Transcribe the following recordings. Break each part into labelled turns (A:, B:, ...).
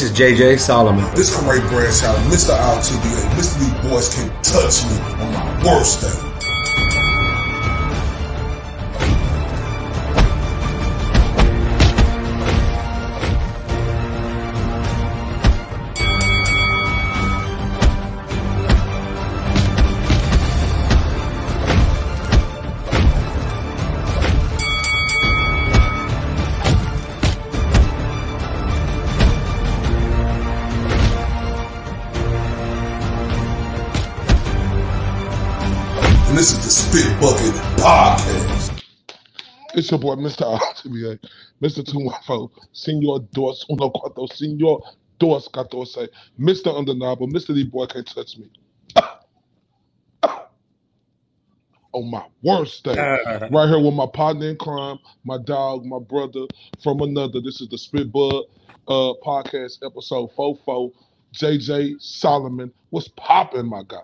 A: This is JJ Solomon.
B: This is Ray Bradshaw, Mr. RTBA. Mr. These boys can't touch me on my worst day. And this is the Spit Bucket Podcast.
C: It's your boy, Mr. RTBA, Mr. 214, Senor Dos, Uno Cuatro, Senor Dos Catorce, Mr. Undeniable, Mr. D Boy Can't Touch Me. On my worst day. Right here with my partner in crime, my dog, my brother from another. This is the Spit Bud Podcast, episode 44, JJ Solomon. What's popping, my guy?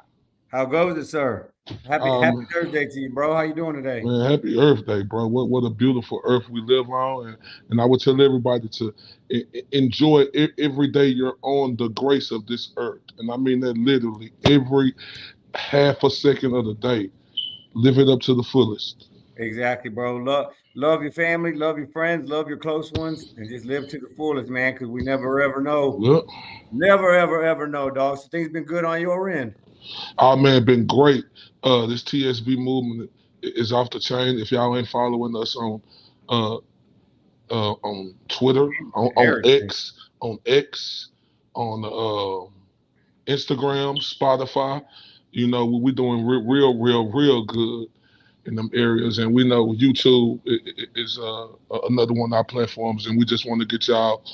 A: How goes it, sir? Happy Thursday to you, bro. How you doing today?
C: Man, happy Earth Day, bro. What a beautiful earth we live on. And I would tell everybody to enjoy every day you're on the grace of this earth. And I mean that literally every half a second of the day. Live it up to the fullest.
A: Exactly, bro. Love your family, love your friends, love your close ones, and just live to the fullest, man, because we never, ever know.
C: Yep.
A: Never, ever know, dog. So things been good on your end.
C: Oh, man, been great. This TSB movement is off the chain. If y'all ain't following us on Twitter, on X, on Instagram, Spotify, you know, we're doing real good in them areas. And we know YouTube is another one of our platforms, and we just want to get y'all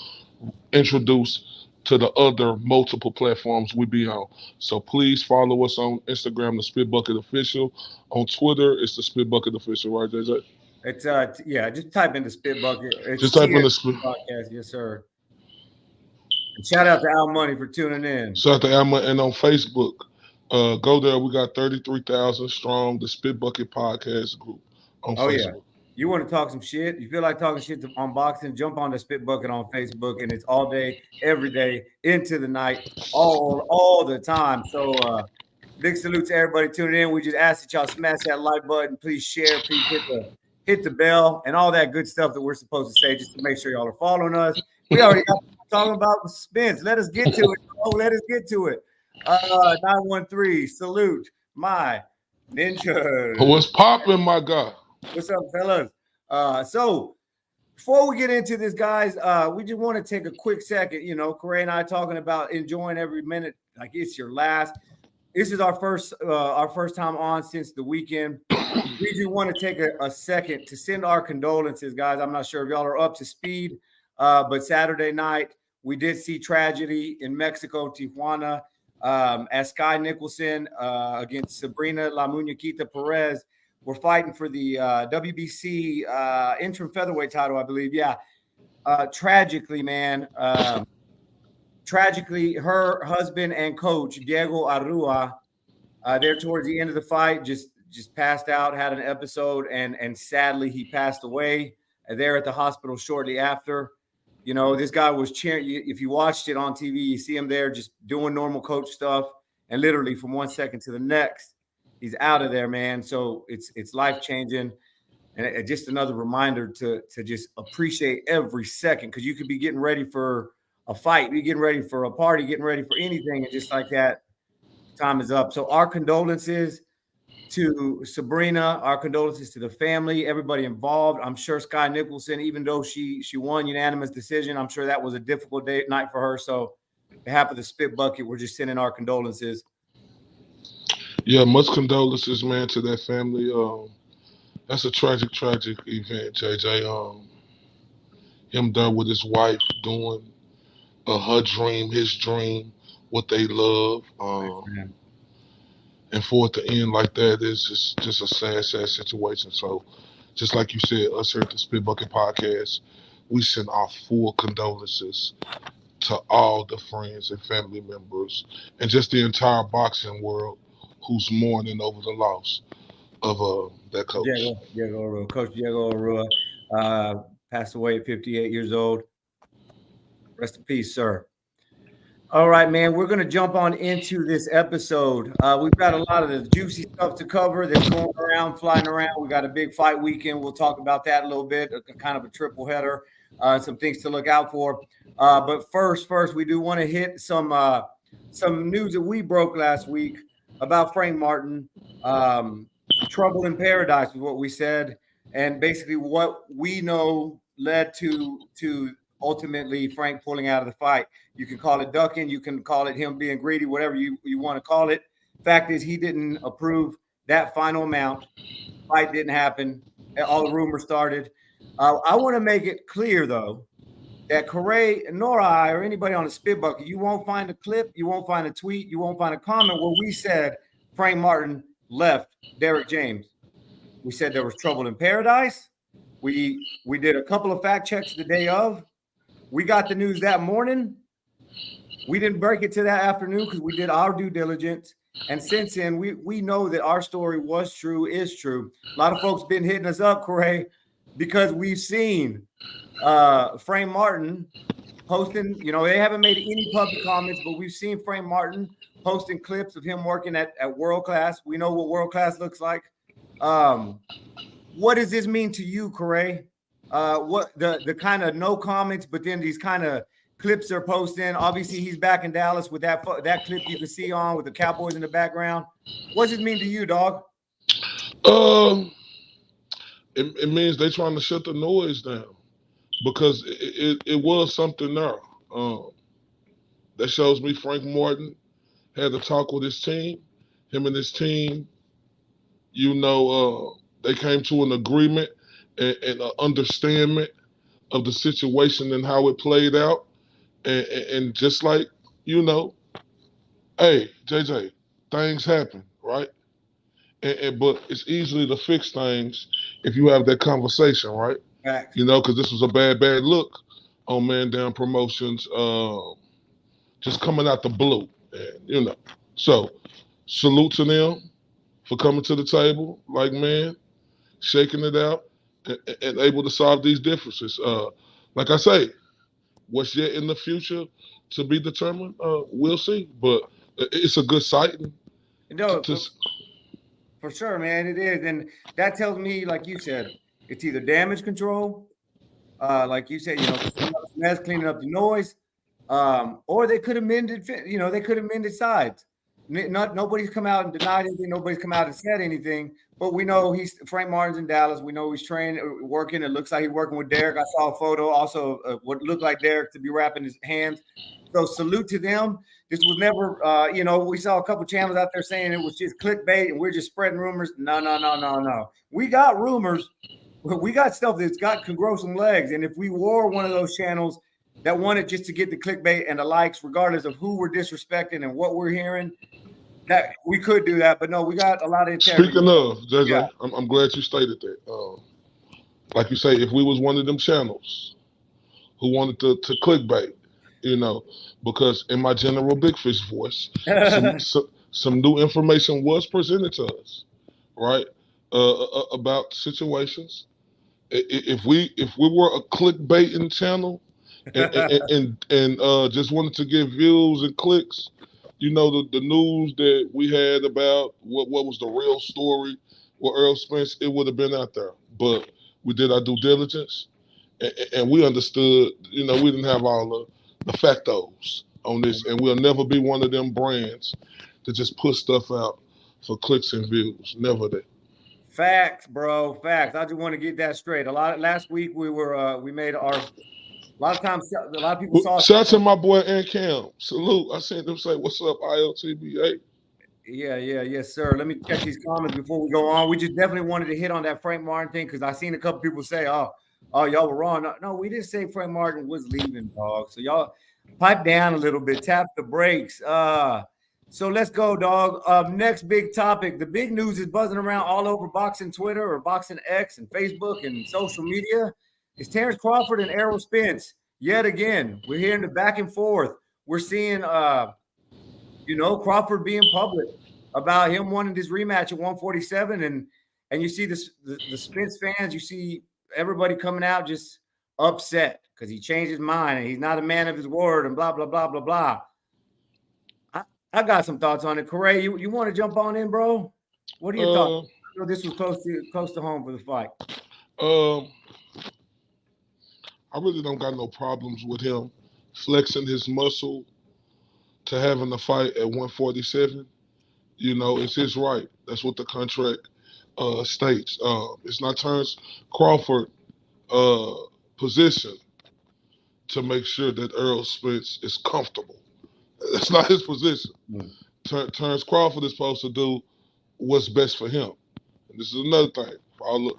C: introduced to the other multiple platforms we be on. So please follow us on Instagram, the Spit Bucket Official. On Twitter, it's the Spit Bucket Official, right, JJ?
A: It's just type in the Spit Bucket.
C: Just type in the Spit
A: Podcast, yes, sir. And shout out to Al Money for tuning in.
C: Shout out to Al Money. And on Facebook, go there. We got 33,000 strong, the Spit Bucket Podcast group on Facebook.
A: Yeah. You want to talk some shit? You feel like talking shit on boxing? Jump on the Spit Bucket on Facebook, and it's all day, every day, into the night, all the time. So big salute to everybody tuning in. We just ask that y'all smash that like button. Please share. Please hit the bell and all that good stuff that we're supposed to say, just to make sure y'all are following us. We already got talking about Spence. Let us get to it. Let us get to it. 913, salute my ninja.
C: What's popping, my guy?
A: What's up, fellas? So before we get into this, guys, we just want to take a quick second. You know, Corey and I talking about enjoying every minute like it's your last. This is our first time on since the weekend. We just want to take a second to send our condolences, guys. I'm not sure if y'all are up to speed, but Saturday night we did see tragedy in Mexico, Tijuana, as Sky Nicholson against Sabrina La Muñequita Perez. We're fighting for the WBC interim featherweight title, I believe. Yeah. Tragically, man. Tragically, her husband and coach, Diego Arrua, there towards the end of the fight, just passed out, had an episode, and sadly, he passed away there at the hospital shortly after. You know, this guy was cheering. If you watched it on TV, you see him there just doing normal coach stuff, and literally from 1 second to the next, he's out of there, man. So it's life-changing. And just another reminder to just appreciate every second, because you could be getting ready for a fight, be getting ready for a party, getting ready for anything, and just like that, time is up. So our condolences to Sabrina, our condolences to the family, everybody involved. I'm sure Sky Nicholson, even though she won unanimous decision, I'm sure that was a difficult night for her. So on behalf of the Spit Bucket, we're just sending our condolences.
C: Yeah, much condolences, man, to that family. That's a tragic event, JJ. Him there with his wife doing her dream, his dream, what they love. And for it to end like that is just a sad situation. So just like you said, us here at the Spit Bucket Podcast, we send our full condolences to all the friends and family members and just the entire boxing world who's mourning over the loss of that coach.
A: Coach Diego Arrua passed away at 58 years old. Rest in peace, sir. All right, man. We're gonna jump on into this episode. We've got a lot of the juicy stuff to cover that's going around, flying around. We got a big fight weekend. We'll talk about that a little bit, kind of a triple header, some things to look out for. But first, we do want to hit some news that we broke last week about Frank Martin. Trouble in paradise is what we said, and basically what we know led to ultimately Frank pulling out of the fight. You can call it ducking, you can call it him being greedy, whatever you want to call it. Fact is, he didn't approve that final amount. Fight didn't happen. All the rumors started. I want to make it clear, though, that Corey, nor I, or anybody on the Spit Bucket, you won't find a clip, you won't find a tweet, you won't find a comment where we said Frank Martin left Derrick James. We said there was trouble in paradise. We did a couple of fact checks the day of. We got the news that morning. We didn't break it to that afternoon because we did our due diligence. And since then, we know that our story was true, is true. A lot of folks been hitting us up, Corey, because we've seen Frank Martin posting. You know, they haven't made any public comments, but we've seen Frank Martin posting clips of him working at World Class. We know what World Class looks like. What does this mean to you, Corey? What the kind of no comments, but then these kind of clips they're posting. Obviously, he's back in Dallas with that clip you can see on with the Cowboys in the background. What does it mean to you, dog?
C: It means they're trying to shut the noise down because it was something there. That shows me Frank Martin had a talk with his team. Him and his team, they came to an agreement and an understanding of the situation and how it played out. And just like, hey, JJ, things happen, right? But it's easily to fix things if you have that conversation, right?
A: Facts.
C: Because this was a bad look on Man Down Promotions, just coming out the blue, and, So, salute to them for coming to the table, like, man, shaking it out, and able to solve these differences. Like I say, what's yet in the future to be determined, we'll see. But it's a good sighting.
A: For sure, man, it is. And that tells me, like you said, it's either damage control, like you said, mess, cleaning up the noise, or they could have mended, they could have mended sides. Nobody's come out and denied anything. Nobody's come out and said anything. But we know Frank Martin's in Dallas. We know he's training, working. It looks like he's working with Derrick. I saw a photo also of what looked like Derrick to be wrapping his hands. So salute to them. This was never, we saw a couple channels out there saying it was just clickbait and we're just spreading rumors. No. We got rumors. We got stuff that's can grow some legs. And if we were one of those channels that wanted just to get the clickbait and the likes, regardless of who we're disrespecting and what we're hearing, that we could do that. But no, we got a lot of integrity.
C: Speaking of, JJ, yeah. I'm glad you stated that. Like you say, if we was one of them channels who wanted to clickbait, because in my general Big Fish voice, some new information was presented to us, right, about situations. If we were a clickbaiting channel and just wanted to get views and clicks, the news that we had about what was the real story with Earl Spence, it would have been out there. But we did our due diligence, and we understood, we didn't have all the factos on this, and we'll never be one of them brands to just put stuff out for clicks and views. Never that.
A: Facts, bro. Facts. I just want to get that straight. Last week we made our. A lot of people saw.
C: Shout out to my boy Ant Cam. Salute. I seen them say, "What's up, IOTBA?"
A: Yeah, yes, sir. Let me check these comments before we go on. We just definitely wanted to hit on that Frank Martin thing because I seen a couple people say, "Oh, y'all were wrong." No, we didn't say Frank Martin was leaving, dog. So y'all pipe down a little bit, tap the brakes. So let's go, dog. Next big topic. The big news is buzzing around all over boxing Twitter or boxing X and Facebook and social media. It's Terrence Crawford and Errol Spence. Yet again, we're hearing the back and forth. We're seeing, Crawford being public about him wanting this rematch at 147. And you see the Spence fans, you see everybody coming out just upset because he changed his mind and he's not a man of his word and blah, blah, blah, blah, blah. I got some thoughts on it. Corey, you want to jump on in, bro? What are your thoughts? I know this was close to home for the fight.
C: I really don't got no problems with him flexing his muscle to having the fight at 147. You know, it's his right. That's what the contract states. It's not Terrence Crawford position to make sure that Errol Spence is comfortable. That's not his position. Terrence Crawford is supposed to do what's best for him. And this is another thing. For all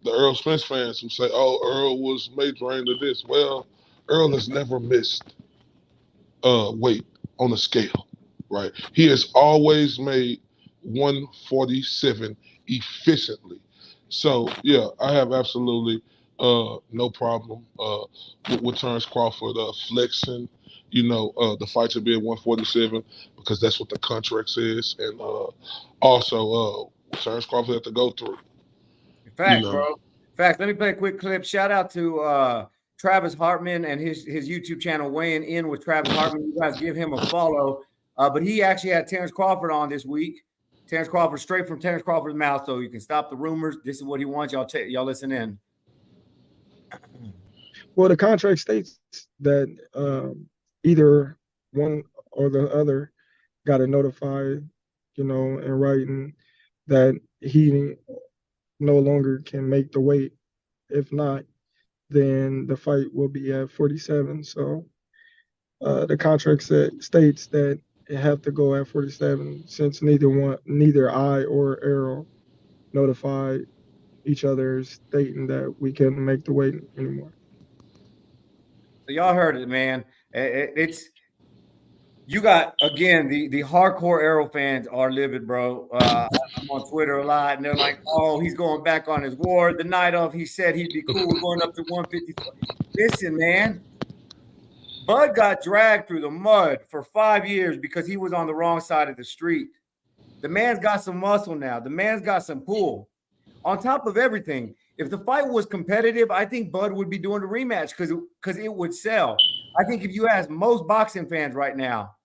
C: the Errol Spence fans who say, oh, Earl was majoring to this. Well, Earl has never missed weight on a scale, right? He has always made 147 efficiently. So, yeah, I have absolutely no problem with Terrence Crawford flexing, the fight to be at 147 because that's what the contract says. And also, Terrence Crawford had to go through.
A: Fact, bro. Fact. Let me play a quick clip. Shout out to Travis Hartman and his YouTube channel, Weighing In with Travis Hartman. You guys give him a follow. But he actually had Terrence Crawford on this week. Terrence Crawford, straight from Terrence Crawford's mouth, so you can stop the rumors. This is what he wants. Y'all listen in.
D: Well, the contract states that either one or the other got to notify, in writing that he no longer can make the weight. If not, then the fight will be at 47. So the contract states that it have to go at 47 since neither I or Errol notified each other stating that we couldn't make the weight anymore.
A: So y'all heard it, man. It's you got, again, the hardcore Errol fans are livid, bro. I'm on Twitter a lot, and they're like, oh, he's going back on his word. The night of, he said he'd be cool with going up to 154. Listen, man. Bud got dragged through the mud for 5 years because he was on the wrong side of the street. The man's got some muscle now. The man's got some pull. On top of everything, if the fight was competitive, I think Bud would be doing a rematch because it would sell. I think if you ask most boxing fans right now,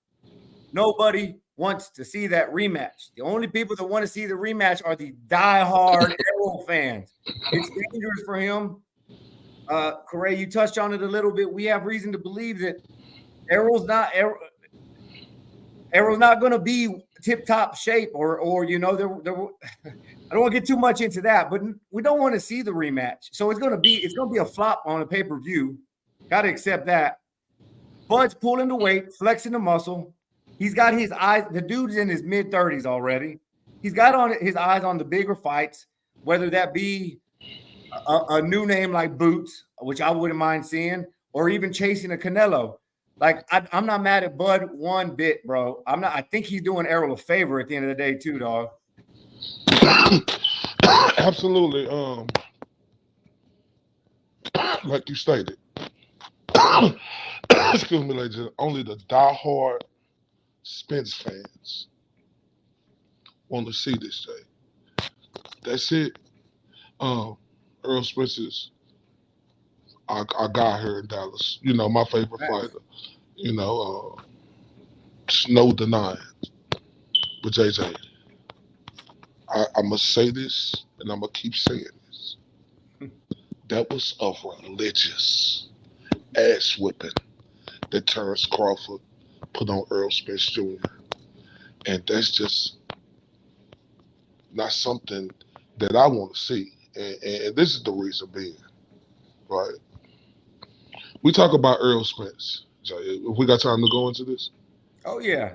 A: nobody wants to see that rematch. The only people that want to see the rematch are the diehard Errol fans. It's dangerous for him. Corey, you touched on it a little bit. We have reason to believe that Errol's not going to be tip-top shape, or I don't want to get too much into that, but we don't want to see the rematch. So it's going to be a flop on a pay-per-view. Got to accept that. Bud's pulling the weight, flexing the muscle. He's got his eyes. The dude's in his mid-30s already. He's got his eyes on the bigger fights, whether that be a new name like Boots, which I wouldn't mind seeing, or even chasing a Canelo. Like, I'm not mad at Bud one bit, bro. I think he's doing Errol a favor at the end of the day, too, dog.
C: Absolutely. Like you stated. Excuse me, ladies. Only the diehard Spence fans want to see this day. That's it. Errol Spence's our guy here in Dallas. My favorite fighter. It's no denying. But JJ, I must say this, and I'm gonna keep saying this. That was a religious ass whipping that Terrence Crawford put on Errol Spence Jr. And that's just not something that I want to see. And this is the reason being, right? We talk about Errol Spence. If we got time to go into this.
A: Oh, yeah.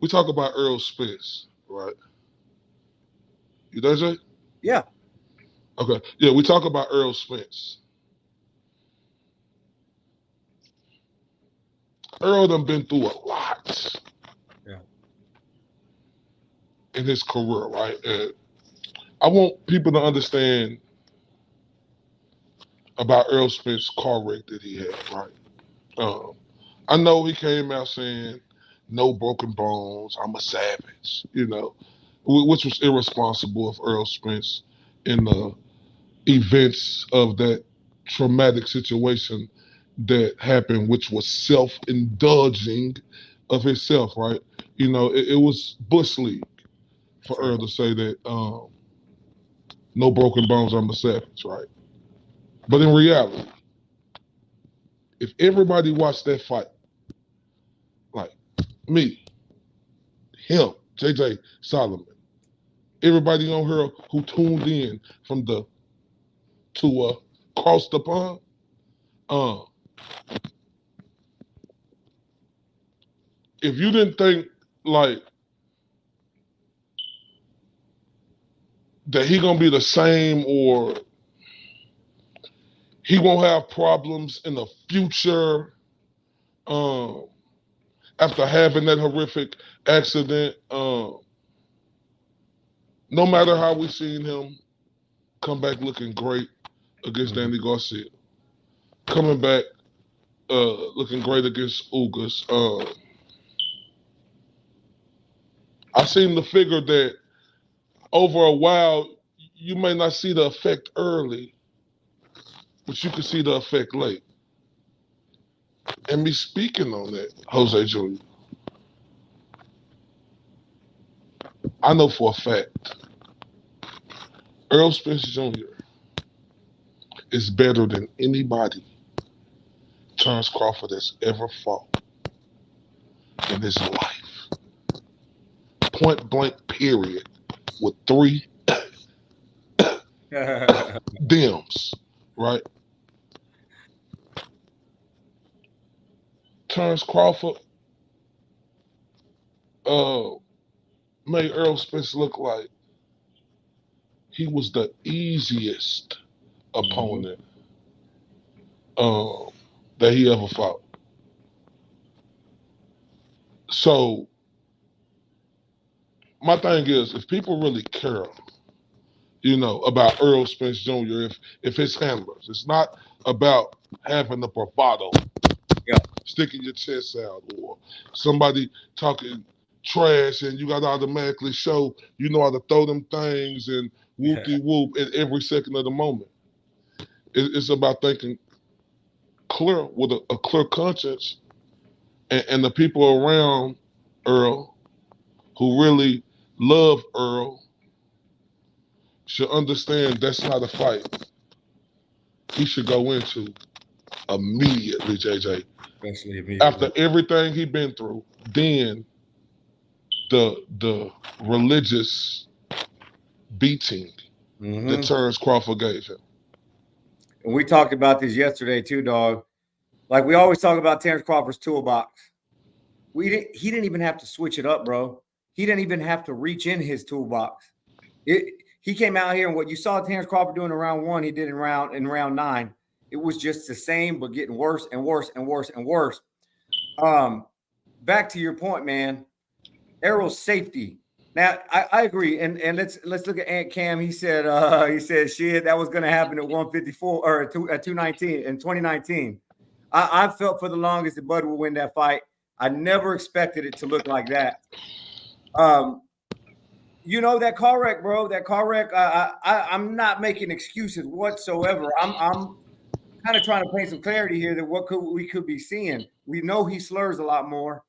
C: We talk about Errol Spence, right? You there, Jay?
A: Yeah.
C: Okay. Yeah, we talk about Errol Spence. Earl done been through a lot in his career, right? And I want people to understand about Errol Spence's car wreck that he had, right? I know he came out saying, no broken bones, I'm a savage, which was irresponsible of Errol Spence in the events of that traumatic situation that happened, which was self-indulging of himself, right? You know, it was Bush League for
A: Sure.
C: Earl to say that no broken bones, I'm a savage, right? But in reality, if everybody watched that fight, like me, him, JJ Solomon, everybody on here who tuned in from the to cross the pond, if you didn't think like that he gonna be the same or he won't have problems in the future after having that horrific accident, no matter how we seen him come back looking great against Danny Garcia, coming back looking great against Ugas. I seem to figure that over a while, you may not see the effect early, but you can see the effect late. And me speaking on that, Jose Jr., I know for a fact, Earl Spence Jr. is better than anybody Terence Crawford has ever fought in his life. Point blank, period, with 3 Dems, right? Terence Crawford made Earl Spence look like he was the easiest opponent that he ever fought. So my thing is, if people really care, you know, about Earl Spence Jr., if his handlers, it's not about having the bravado, sticking your chest out, or somebody talking trash and you got to automatically show you know how to throw them things and whoop-de-whoop at every second of the moment. It's about thinking clear with a clear conscience, and the people around Earl who really love Earl should understand that's not a fight he should go into immediately, JJ.
A: Especially immediately.
C: After everything he's been through, then the religious beating that Terence Crawford gave him.
A: And we talked about this yesterday too, dog. Like we always talk about Terence Crawford's toolbox. He didn't even have to switch it up, bro. He didn't even have to reach in his toolbox. He came out here and what you saw Terence Crawford doing in round 1, he did in round 9. It was just the same, but getting worse and worse and worse and worse. Back to your point, man. Errol's safety. Now I agree, and let's look at Ant Cam. He said shit that was going to happen at 154 or at 219 in 2019. I felt for the longest that Bud would win that fight. I never expected it to look like that. You know, that car wreck, bro. That car wreck. I'm not making excuses whatsoever. I'm kind of trying to paint some clarity here that we could be seeing. We know he slurs a lot more.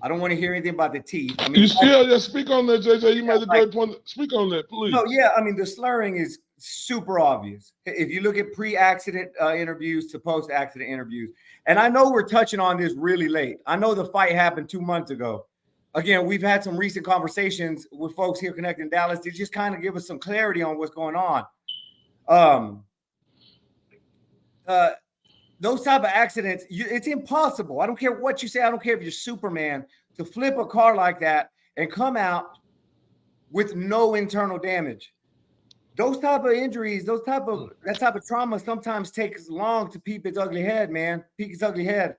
A: I don't want to hear anything about the teeth. I mean,
C: speak on that, JJ. You made a great point. Speak on that, please.
A: No, yeah. I mean, the slurring is super obvious. If you look at pre-accident interviews to post-accident interviews, and I know we're touching on this really late. I know the fight happened 2 months ago. Again, we've had some recent conversations with folks here connected in Dallas to just kind of give us some clarity on what's going on. Those type of accidents, it's impossible. I don't care what you say. I don't care if you're Superman to flip a car like that and come out with no internal damage. Those type of injuries, that type of trauma sometimes takes long to peep its ugly head, man. Peek its ugly head.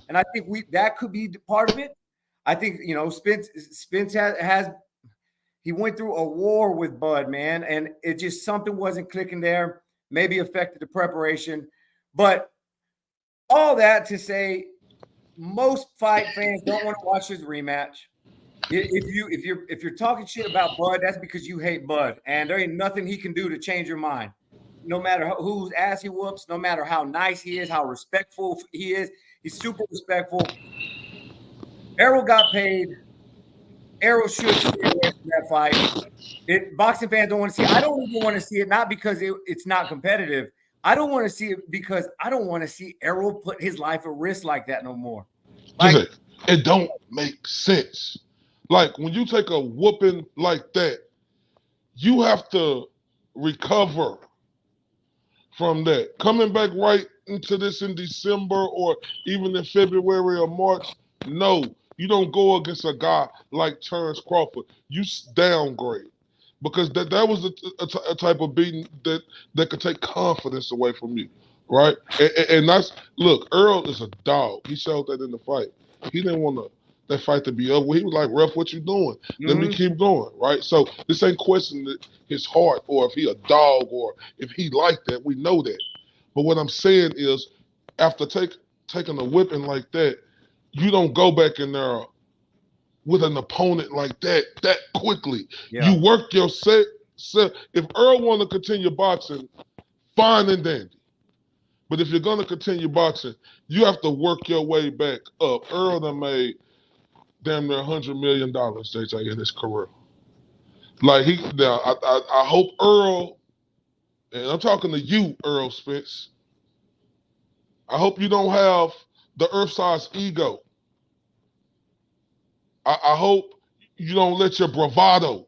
A: And I think that could be part of it. I think, you know, Spence he went through a war with Bud, man, and it just something wasn't clicking there, maybe affected the preparation. But all that to say, most fight fans don't want to watch his rematch. If you're talking shit about Bud, that's because you hate Bud, and there ain't nothing he can do to change your mind. No matter whose ass he whoops, no matter how nice he is, how respectful he is, he's super respectful. Errol got paid. Errol should stay away from that fight. Boxing fans don't want to see it. I don't even want to see it, not because it's not competitive. I don't want to see it because I don't want to see Errol put his life at risk like that no more.
C: Like, it don't make sense. Like, when you take a whooping like that, you have to recover from that. Coming back right into this in December or even in February or March, no. You don't go against a guy like Terrence Crawford. You downgrade. Because that was a type of beating that could take confidence away from you, right? And that's, look, Earl is a dog. He showed that in the fight. He didn't want that fight to be over. He was like, "Ref, what you doing? Let me keep going," right? So this ain't questioning his heart or if he a dog or if he like that. We know that. But what I'm saying is, after taking a whipping like that, you don't go back in there with an opponent like that quickly. Yeah. You work your set. If Earl want to continue boxing, fine and dandy. But if you're going to continue boxing, you have to work your way back up. Earl done made damn near $100 million, JJ, in his career. Like, I hope Earl, and I'm talking to you, Earl Spence, I hope you don't have the earth-size ego. I hope you don't let your bravado.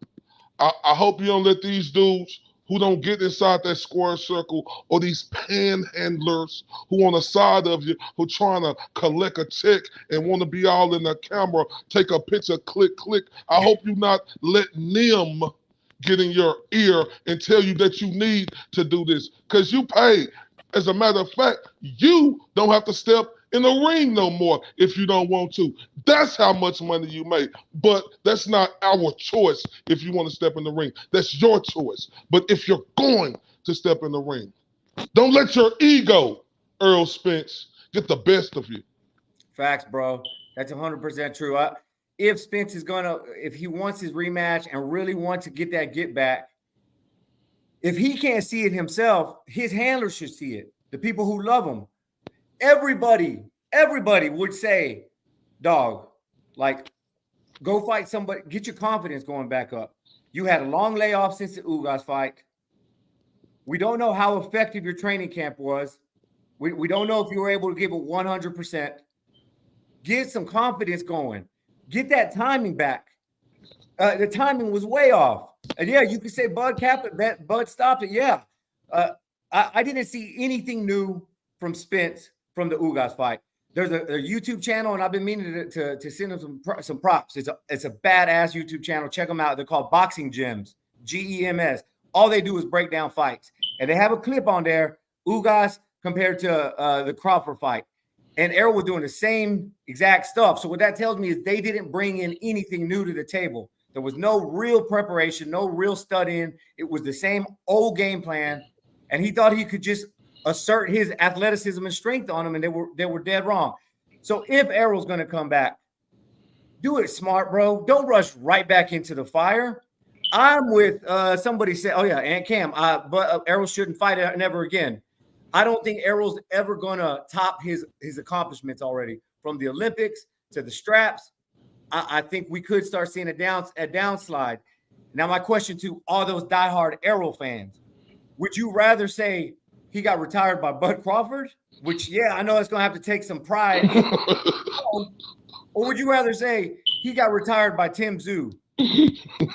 C: I hope you don't let these dudes who don't get inside that square circle or these panhandlers who on the side of you who trying to collect a check and want to be all in the camera, take a picture, click, click. I hope you not letting them get in your ear and tell you that you need to do this because you paid. As a matter of fact, you don't have to step in the ring no more if you don't want to. That's how much money you make. But that's not our choice if you want to step in the ring. That's your choice. But if you're going to step in the ring, don't let your ego, Earl Spence, get the best of you.
A: Facts, bro. That's 100% true. If Spence is if he wants his rematch and really wants to get that get back, if he can't see it himself, his handlers should see it. The people who love him. Everybody would say, dog, like, go fight somebody. Get your confidence going back up. You had a long layoff since the Ugas fight. We don't know how effective your training camp was. We don't know if you were able to give it 100%. Get some confidence going. Get that timing back. The timing was way off. And yeah, you could say Bud capped it, Bud stopped it. Yeah. I didn't see anything new from Spence from the Ugas fight. There's a YouTube channel, and I've been meaning to send them some props. It's a badass YouTube channel. Check them out. They're called Boxing Gems, GEMS. All they do is break down fights. And they have a clip on there, Ugas compared to the Crawford fight. And Errol was doing the same exact stuff. So what that tells me is they didn't bring in anything new to the table. There was no real preparation, no real studying. It was the same old game plan. And he thought he could just assert his athleticism and strength on them, and they were dead wrong. So if Errol's going to come back, do it smart, bro. Don't rush right back into the fire. I'm with somebody said, oh yeah, Aunt Cam, but Errol shouldn't fight never again. I don't think Errol's ever going to top his accomplishments already, from the Olympics to the straps. I think we could start seeing a downslide. Now, my question to all those diehard Errol fans, would you rather say he got retired by Bud Crawford, which, yeah, I know it's going to have to take some pride, or would you rather say he got retired by Tim Tszyu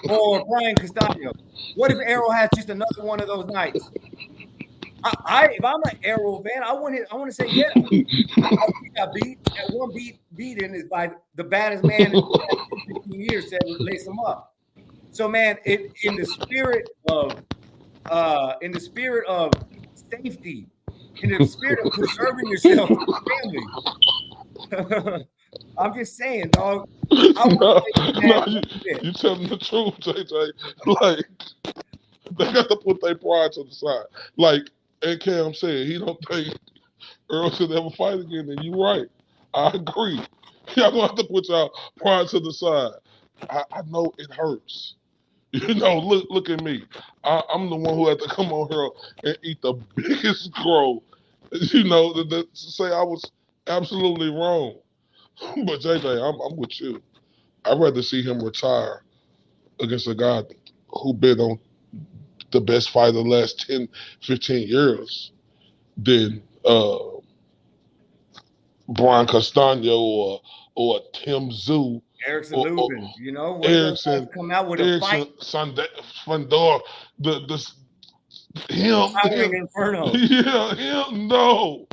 A: or Brian Castano? What if Errol has just another one of those nights? If I'm an Errol fan, I want to say, yeah, he got beat. That one beaten is by the baddest man in 15 years to lace him up. So, man, in the spirit of safety, in the spirit of preserving yourself and your family, I'm just saying, dog. You
C: telling the truth, JJ. Like, they got to put their pride to the side. Like, and Cam said, he don't think Earl should ever fight again, and you're right. I agree. Y'all gonna have to put y'all pride to the side. I know it hurts. You know, look at me. I'm the one who had to come on here and eat the biggest crow, you know, to say I was absolutely wrong But JJ, I'm with you. I'd rather see him retire against a guy who been on the best fight of the last 10, 15 years than Brian Castano or Tim Zoo
A: Erickson
C: or
A: Lubin, one of those guys
C: Erickson,
A: come out with a fight.
C: Fundor, the him,
A: Ring Inferno.
C: yeah, him, no.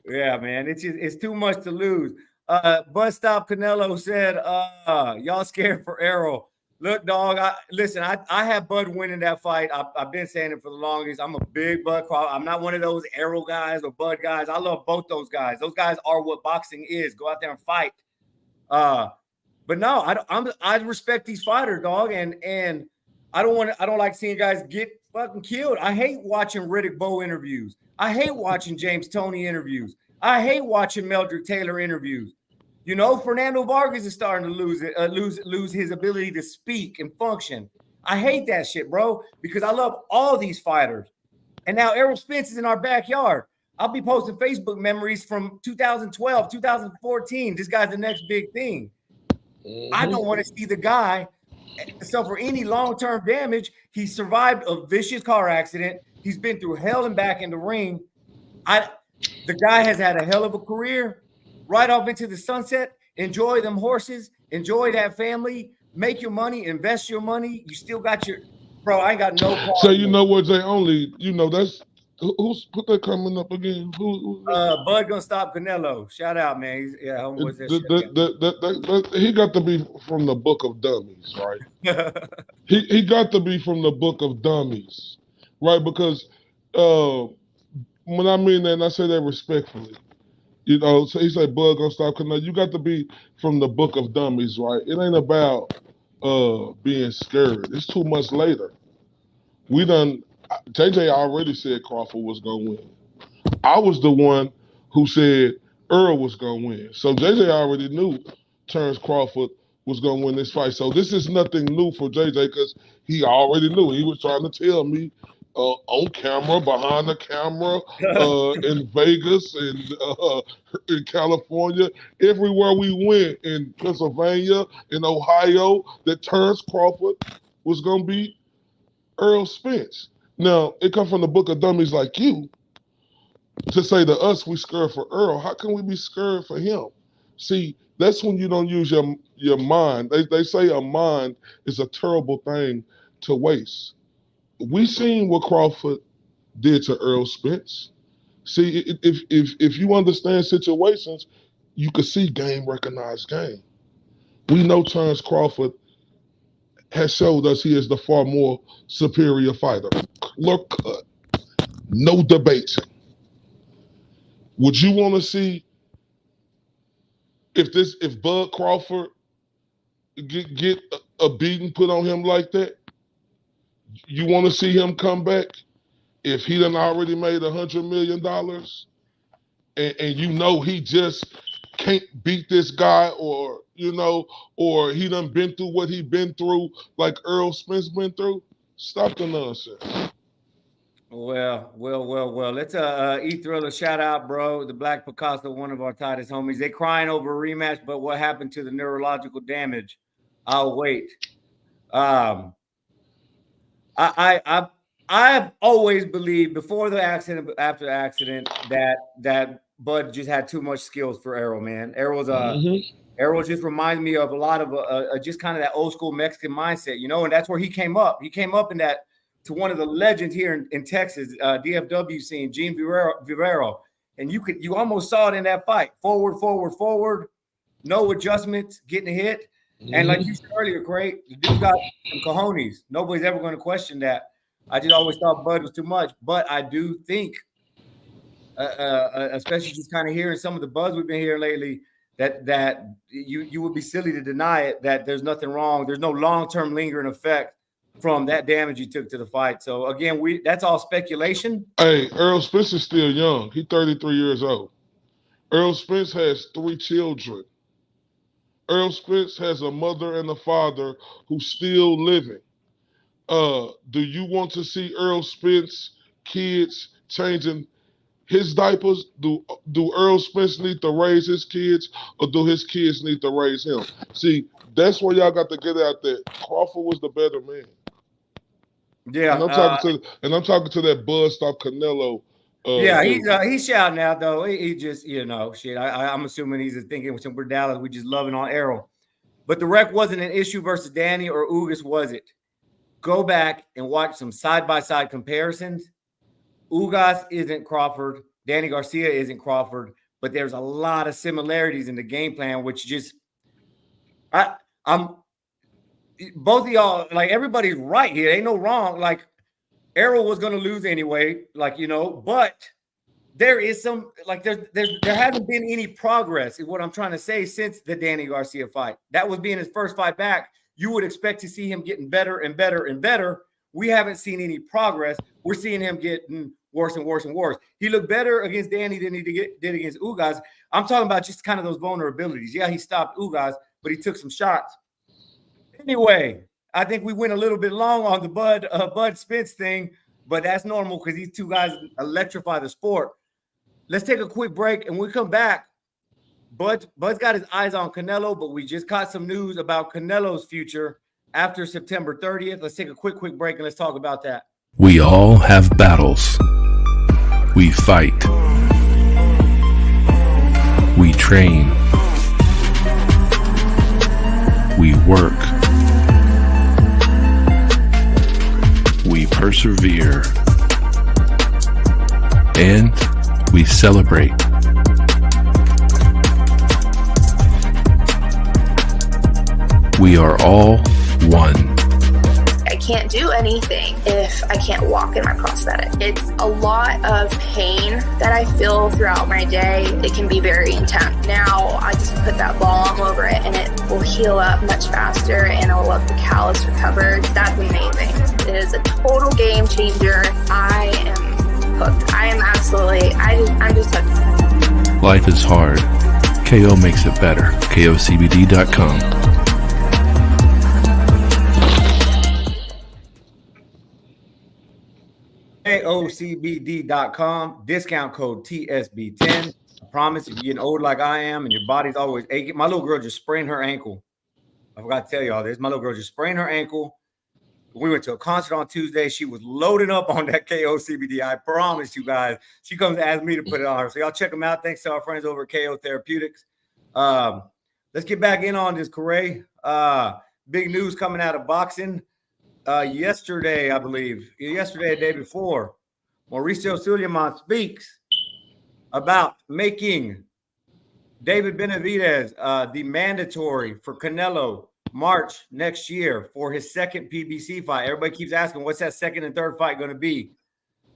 A: Yeah, man, it's too much to lose. Bus Stop Canelo said, y'all scared for Errol. Look, dog, I have Bud winning that fight. I've been saying it for the longest. I'm a big Bud Crawford. I'm not one of those Errol guys or Bud guys. I love both those guys. Those guys are what boxing is. Go out there and fight. But no, I respect these fighters, dog, and I don't like seeing guys get fucking killed. I hate watching Riddick Bowe interviews. I hate watching James Toney interviews. I hate watching Meldrick Taylor interviews. Fernando Vargas is starting to lose his ability to speak and function. I hate that shit, bro, because I love all these fighters. And now Errol Spence is in our backyard. I'll be posting Facebook memories from 2012, 2014. This guy's the next big thing. Mm-hmm. I don't want to see the guy suffer any long-term damage. He survived a vicious car accident. He's been through hell and back in the ring. The guy has had a hell of a career. Right off into the sunset. Enjoy them horses. Enjoy that family. Make your money. Invest your money. You still got your bro. I ain't got no problem.
C: So you know what? They only that's who's put that coming up again.
A: Bud gonna stop Canelo. Shout out, man.
C: He got to be from the book of dummies, right? he got to be from the book of dummies, right? Because when I mean that, and I say that respectfully. So he said, Bud gonna stop Canelo. You got to be from the book of dummies, right? It ain't about being scared. It's 2 months later. JJ already said Crawford was gonna win. I was the one who said Earl was gonna win. So JJ already knew Terrence Crawford was gonna win this fight. So this is nothing new for JJ because he already knew. He was trying to tell me on camera, behind the camera, in Vegas, and in California, everywhere we went, in Pennsylvania, in Ohio, that Terrence Crawford was going to beat Errol Spence. Now, it comes from the book of dummies like you to say to us we scared for Earl. How can we be scared for him? See, that's when you don't use your mind. They say a mind is a terrible thing to waste. We seen what Crawford did to Errol Spence. See, if you understand situations, you could see game recognize game. We know Terrence Crawford has showed us he is the far more superior fighter. Clear cut. No debating. Would you want to see if Bud Crawford get a beating put on him like that? You want to see him come back if he done already made $100 million and he just can't beat this guy or he done been through what he been through like Errol Spence been through? Stop the nonsense.
A: Well. Let's E-Thriller shout out, bro. The Black Picasso, one of our tightest homies. They crying over a rematch, but what happened to the neurological damage? I'll wait. I've always believed before the accident, after the accident, that Bud just had too much skills for Errol, man. Errol just reminds me of a lot of just kind of that old school Mexican mindset, and that's where he came up. He came up in that to one of the legends here in Texas, DFW scene, Gene Vivero. And you almost saw it in that fight. Forward, no adjustments, getting hit. And like you said earlier, great. The dude got some cojones. Nobody's ever going to question that. I just always thought Bud was too much. But I do think, especially just kind of hearing some of the buzz we've been hearing lately, that you would be silly to deny it, that there's nothing wrong. There's no long-term lingering effect from that damage he took to the fight. So, again, that's all speculation.
C: Hey, Errol Spence is still young. He's 33 years old. Errol Spence has 3 children. Errol Spence has a mother and a father who's still living. Do you want to see Errol Spence kids changing his diapers? Do Earl Spence need to raise his kids, or do his kids need to raise him? See, that's where y'all got to get out there. Crawford was the better man.
A: Yeah,
C: And I'm talking to that buzzed off Canelo.
A: Yeah,
C: Dude.
A: he's shouting out though. He just, shit. I'm assuming he's just thinking since we're Dallas, we just loving on Errol. But the wreck wasn't an issue versus Danny or Ugas, was it? Go back and watch some side-by-side comparisons. Ugas isn't Crawford. Danny Garcia isn't Crawford. But there's a lot of similarities in the game plan, which just I'm both of y'all, like, everybody's right here. Ain't no wrong. Like, Errol was going to lose anyway, like, but there is some, like, there hasn't been any progress is what I'm trying to say since the Danny Garcia fight. That was being his first fight back. You would expect to see him getting better and better and better. We haven't seen any progress. We're seeing him getting worse and worse and worse. He looked better against Danny than he did against Ugas. I'm talking about just kind of those vulnerabilities. Yeah, he stopped Ugas, but he took some shots. Anyway, I think we went a little bit long on the Bud Spence thing, but that's normal because these two guys electrify the sport. Let's take a quick break, and when we come back, Bud's got his eyes on Canelo, but we just caught some news about Canelo's future after September 30th. Let's take a quick break, and let's talk about that.
E: We all have battles. We fight. We train. We work. We persevere. And we celebrate. We are all one.
F: I can't do anything if I can't walk in my prosthetic. It's a lot of pain that I feel throughout my day. It can be very intense. Now I just put that balm over it and it will heal up much faster and it will let the callus recover. That's amazing. It is a total game changer. I am hooked. I'm just hooked.
E: Life is hard. KO makes it better. KOCBD.com.
A: KOCBD.com, discount code TSB10. I promise if you're getting old like I am and your body's always aching. My little girl just sprained her ankle. I forgot to tell y'all this. My little girl just sprained her ankle. We went to a concert on Tuesday. She was loading up on that KOCBD. I promise you guys. She comes to ask me to put it on her. So y'all check them out. Thanks to our friends over at KO Therapeutics. Let's get back in on this, Corey. Big news coming out of boxing. Yesterday, I believe, the day before, Mauricio Sulaiman speaks about making David Benavidez the mandatory for Canelo March next year for his second PBC fight. Everybody keeps asking, what's that second and third fight going to be?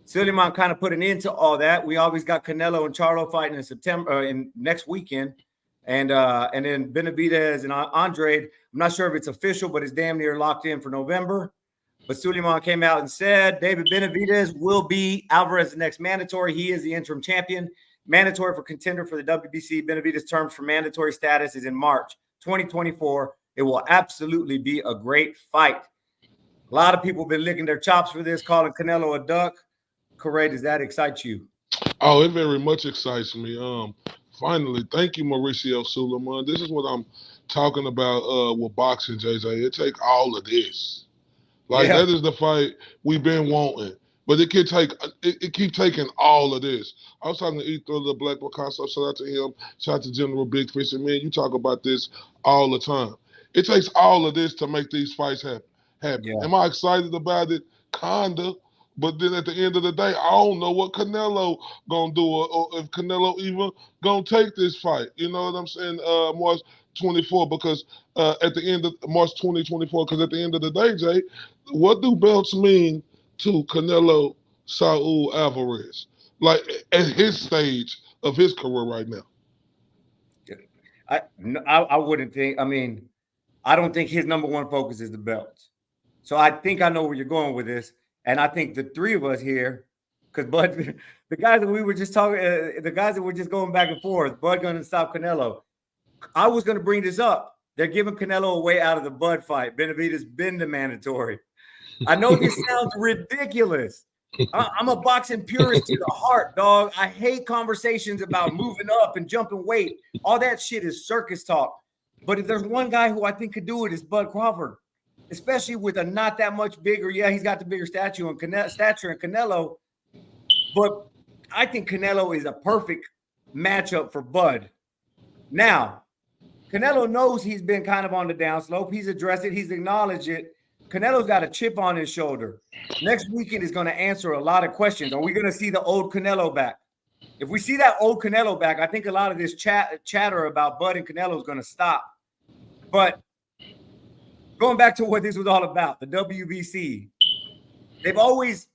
A: Sulaiman kind of put an end to all that. We always got Canelo and Charlo fighting in September, in next weekend. And then Benavidez and Andre, I'm not sure if it's official, but it's damn near locked in for November. But Sulaiman came out and said David Benavidez will be Alvarez's next mandatory. He is the interim champion. Mandatory for contender for the WBC. Benavidez' terms for mandatory status is in March 2024. It will absolutely be a great fight. A lot of people have been licking their chops for this, calling Canelo a duck. Corey, does that excite you?
C: Oh, it very much excites me. Finally, thank you, Mauricio Sulaiman. This is what I'm talking about with boxing, JJ. It takes all of this. That is the fight we've been wanting. But it keep taking all of this. I was talking to Ether, the Black Picasso. Shout out to him. Shout out to General Big Fish. And man, you talk about this all the time. It takes all of this to make these fights happen. Yeah. Am I excited about it? Kinda. But then at the end of the day, I don't know what Canelo gonna do or if Canelo even gonna take this fight. You know what I'm saying? March 24, because at the end of March 2024, because at the end of the day, Jay, what do belts mean to Canelo Saul Alvarez? Like at his stage of his career right now.
A: I wouldn't think. I mean, I don't think his number one focus is the belts. So I think I know where you're going with this. And I think the three of us here, because Bud, the guys that we were just talking, the guys that were just going back and forth, Bud going to stop Canelo. I was going to bring this up. They're giving Canelo a way out of the Bud fight. Benavidez been the mandatory. I know this sounds ridiculous, I'm a boxing purist to the heart, dog. I hate conversations about moving up and jumping weight. All that shit is circus talk. But if there's one guy who I think could do it, it's Bud Crawford, especially with a not that much bigger. Yeah, he's got the bigger stature and Canelo, but I think Canelo is a perfect matchup for Bud. Now, Canelo knows he's been kind of on the downslope. He's addressed it. He's acknowledged it. Canelo's got a chip on his shoulder. Next weekend is going to answer a lot of questions. Are we going to see the old Canelo back? If we see that old Canelo back, I think a lot of this chatter about Bud and Canelo is going to stop. But going back to what this was all about, the WBC, they've always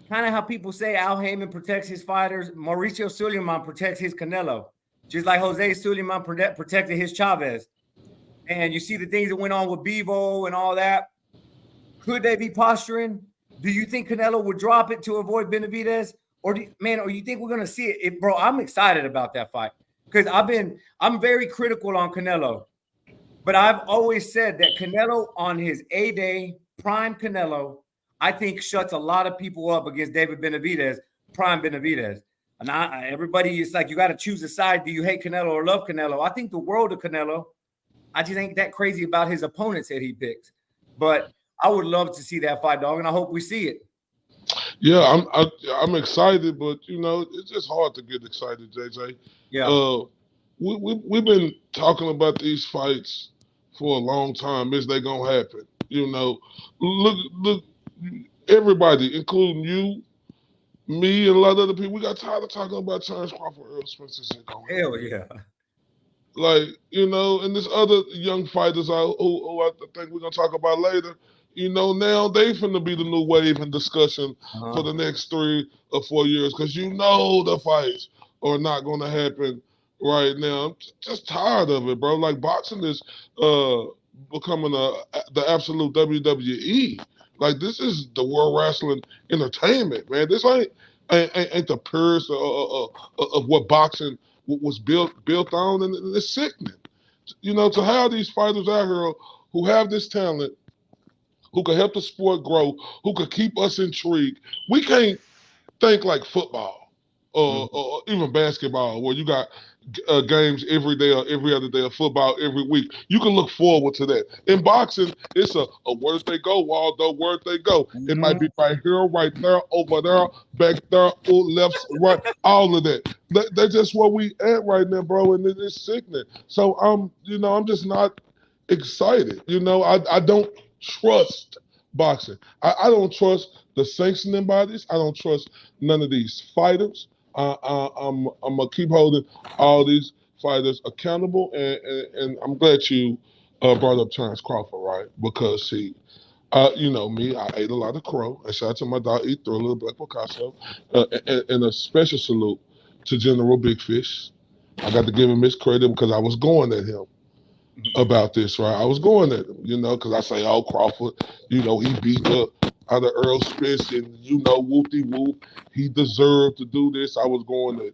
A: kind of how people say Al Heyman protects his fighters. Mauricio Suleiman protects his Canelo, just like Jose Suleiman protected his Chavez. And you see the things that went on with Bevo and all that. Could they be posturing? Do you think Canelo would drop it to avoid Benavidez? Or you think we're gonna see it? Bro, I'm excited about that fight because I'm very critical on Canelo, but I've always said that Canelo on his A-day, prime Canelo, I think shuts a lot of people up against David Benavidez, prime Benavidez. And everybody is like, you got to choose a side. Do you hate Canelo or love Canelo? I think the world of Canelo. I just ain't that crazy about his opponents that he picks, but I would love to see that fight, dog, and I hope we see it.
C: Yeah, I'm excited, but it's just hard to get excited, JJ.
A: Yeah.
C: We've been talking about these fights for a long time. Is they gonna happen? Look, everybody, including you, me, and a lot of other people, we got tired of talking about Terrence Crawford, Earl Spence.
A: Hell yeah.
C: Like, and there's other young fighters who I think we're gonna talk about later. Now they finna be the new wave in discussion for the next 3 or 4 years because the fights are not gonna happen right now. I'm just tired of it, bro. Like boxing is becoming the absolute WWE. Like this is the World Wrestling Entertainment, man. This ain't the purest of what boxing was built on, and it's sickening. To have these fighters out here who have this talent, who could help the sport grow, who could keep us intrigued. We can't think like football or even basketball, where you got games every day or every other day, of football every week. You can look forward to that. In boxing, it's a where'd they go, Waldo? Where'd they go? It might be right here, right there, over there, back there, left, right, all of that. That's just where we at right now, bro, and it's sickening. So I'm just not excited. I don't trust boxing. I don't trust the sanctioning bodies. I don't trust none of these fighters. I'm gonna keep holding all these fighters accountable, and I'm glad you brought up Terrence Crawford, right? Because me, I ate a lot of crow. And shout out to my dog, eat through a little Black Picasso, and a special salute to General Big Fish. I got to give him his credit because I was going at him about this, right? I was going at him, because I say, oh, Crawford, he beat up out of Earl Spence and, whoop-de-whoop. He deserved to do this. I was going at,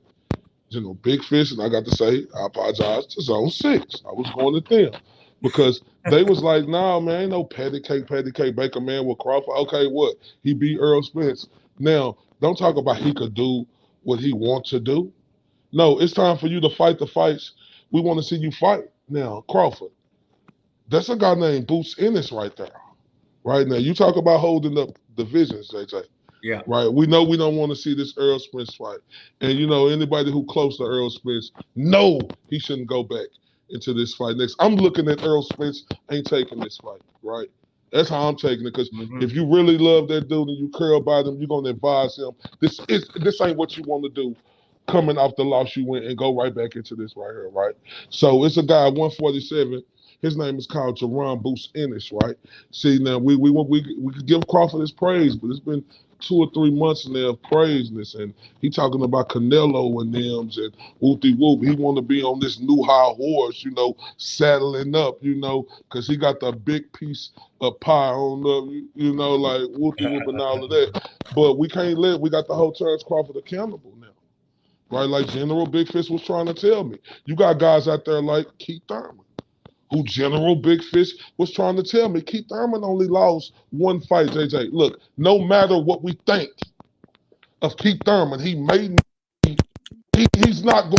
C: Big Fish, and I got to say, I apologize to Zone 6. I was going at them because they was like, nah, man, ain't no patty cake, baker man with Crawford. Okay, what? He beat Earl Spence. Now, don't talk about he could do what he wants to do. No, it's time for you to fight the fights we want to see you fight. Now, Crawford, that's a guy named Boots Ennis right there. Right now, you talk about holding up divisions, JJ.
A: Yeah.
C: Right. We know we don't want to see this Earl Spence fight. And, anybody who close to Earl Spence, no, he shouldn't go back into this fight next. I'm looking at Earl Spence ain't taking this fight, right? That's how I'm taking it, because if you really love that dude and you care about him, you're going to advise him. This ain't what you want to do. Coming off the loss you went and go right back into this right here, right? So it's a guy 147. His name is called Jerron Boots Ennis, right? See, now we could give Crawford his praise, but it's been 2 or 3 months now of praising this, and he talking about Canelo and them and whoop-de-whoop. He want to be on this new high horse, saddling up, because he got the big piece of pie on the, like whoop-de-whoop and all of that. But we can't we got the whole Terrence Crawford accountable now. Right, like General Big Fish was trying to tell me. You got guys out there like Keith Thurman, who General Big Fish was trying to tell me. Keith Thurman only lost 1 fight, JJ. Look, no matter what we think, of Keith Thurman. He's not going.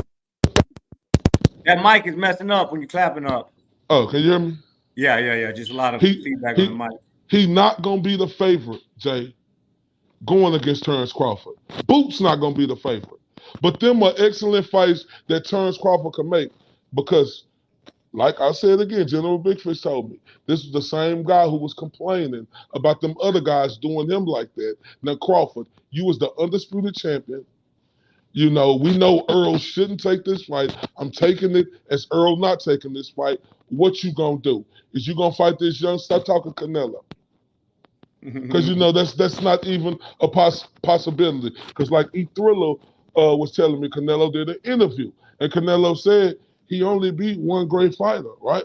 A: That mic is messing up when you're clapping up.
C: Oh, can you hear me?
A: Yeah. Just a lot of feedback on the mic.
C: He's not going to be the favorite, Jay, going against Terrence Crawford. Boot's not going to be the favorite. But them are excellent fights that Terrence Crawford can make because, like I said again, General Big Fish told me, this is the same guy who was complaining about them other guys doing him like that. Now, Crawford, you was the undisputed champion. You know, we know Earl shouldn't take this fight. I'm taking it as Earl not taking this fight. What you gonna do? Is you gonna fight this young? Stop talking Canelo. Because, you know, that's not even a possibility. Because like E. Thriller was telling me, Canelo did an interview. And Canelo said he only beat one great fighter, right?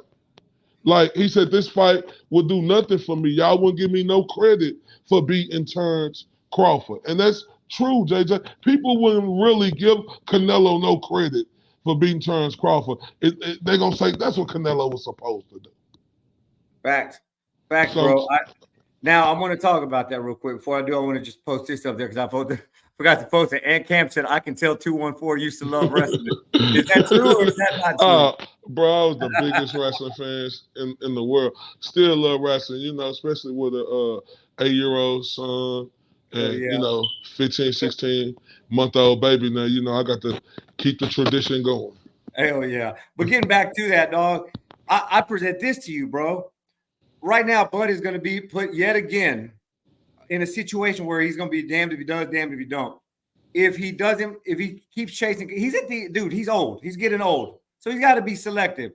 C: Like, he said, this fight would do nothing for me. Y'all wouldn't give me no credit for beating Terrence Crawford. And that's true, JJ. People wouldn't really give Canelo no credit for beating Terrence Crawford. They're going to say that's what Canelo was supposed to do.
A: Facts, bro. Now, I want to talk about that real quick. Before I do, I want to just post this up there because I forgot to post it. And Camp said, I can tell 214 used to love wrestling. Is that true or is that not true?
C: Bro, I was the biggest wrestling fans in the world. Still love wrestling, you know, especially with a 8-year-old son and, you know, 15, 16-month-old baby. Now, you know, I got to keep the tradition going.
A: Hell yeah. But getting back to that, dog, I present this to you, bro. Right now, Bud is going to be put yet again in a situation where he's going to be damned if he does, damned if he don't. If he doesn't, if he keeps chasing, he's old. He's getting old. So he's got to be selective.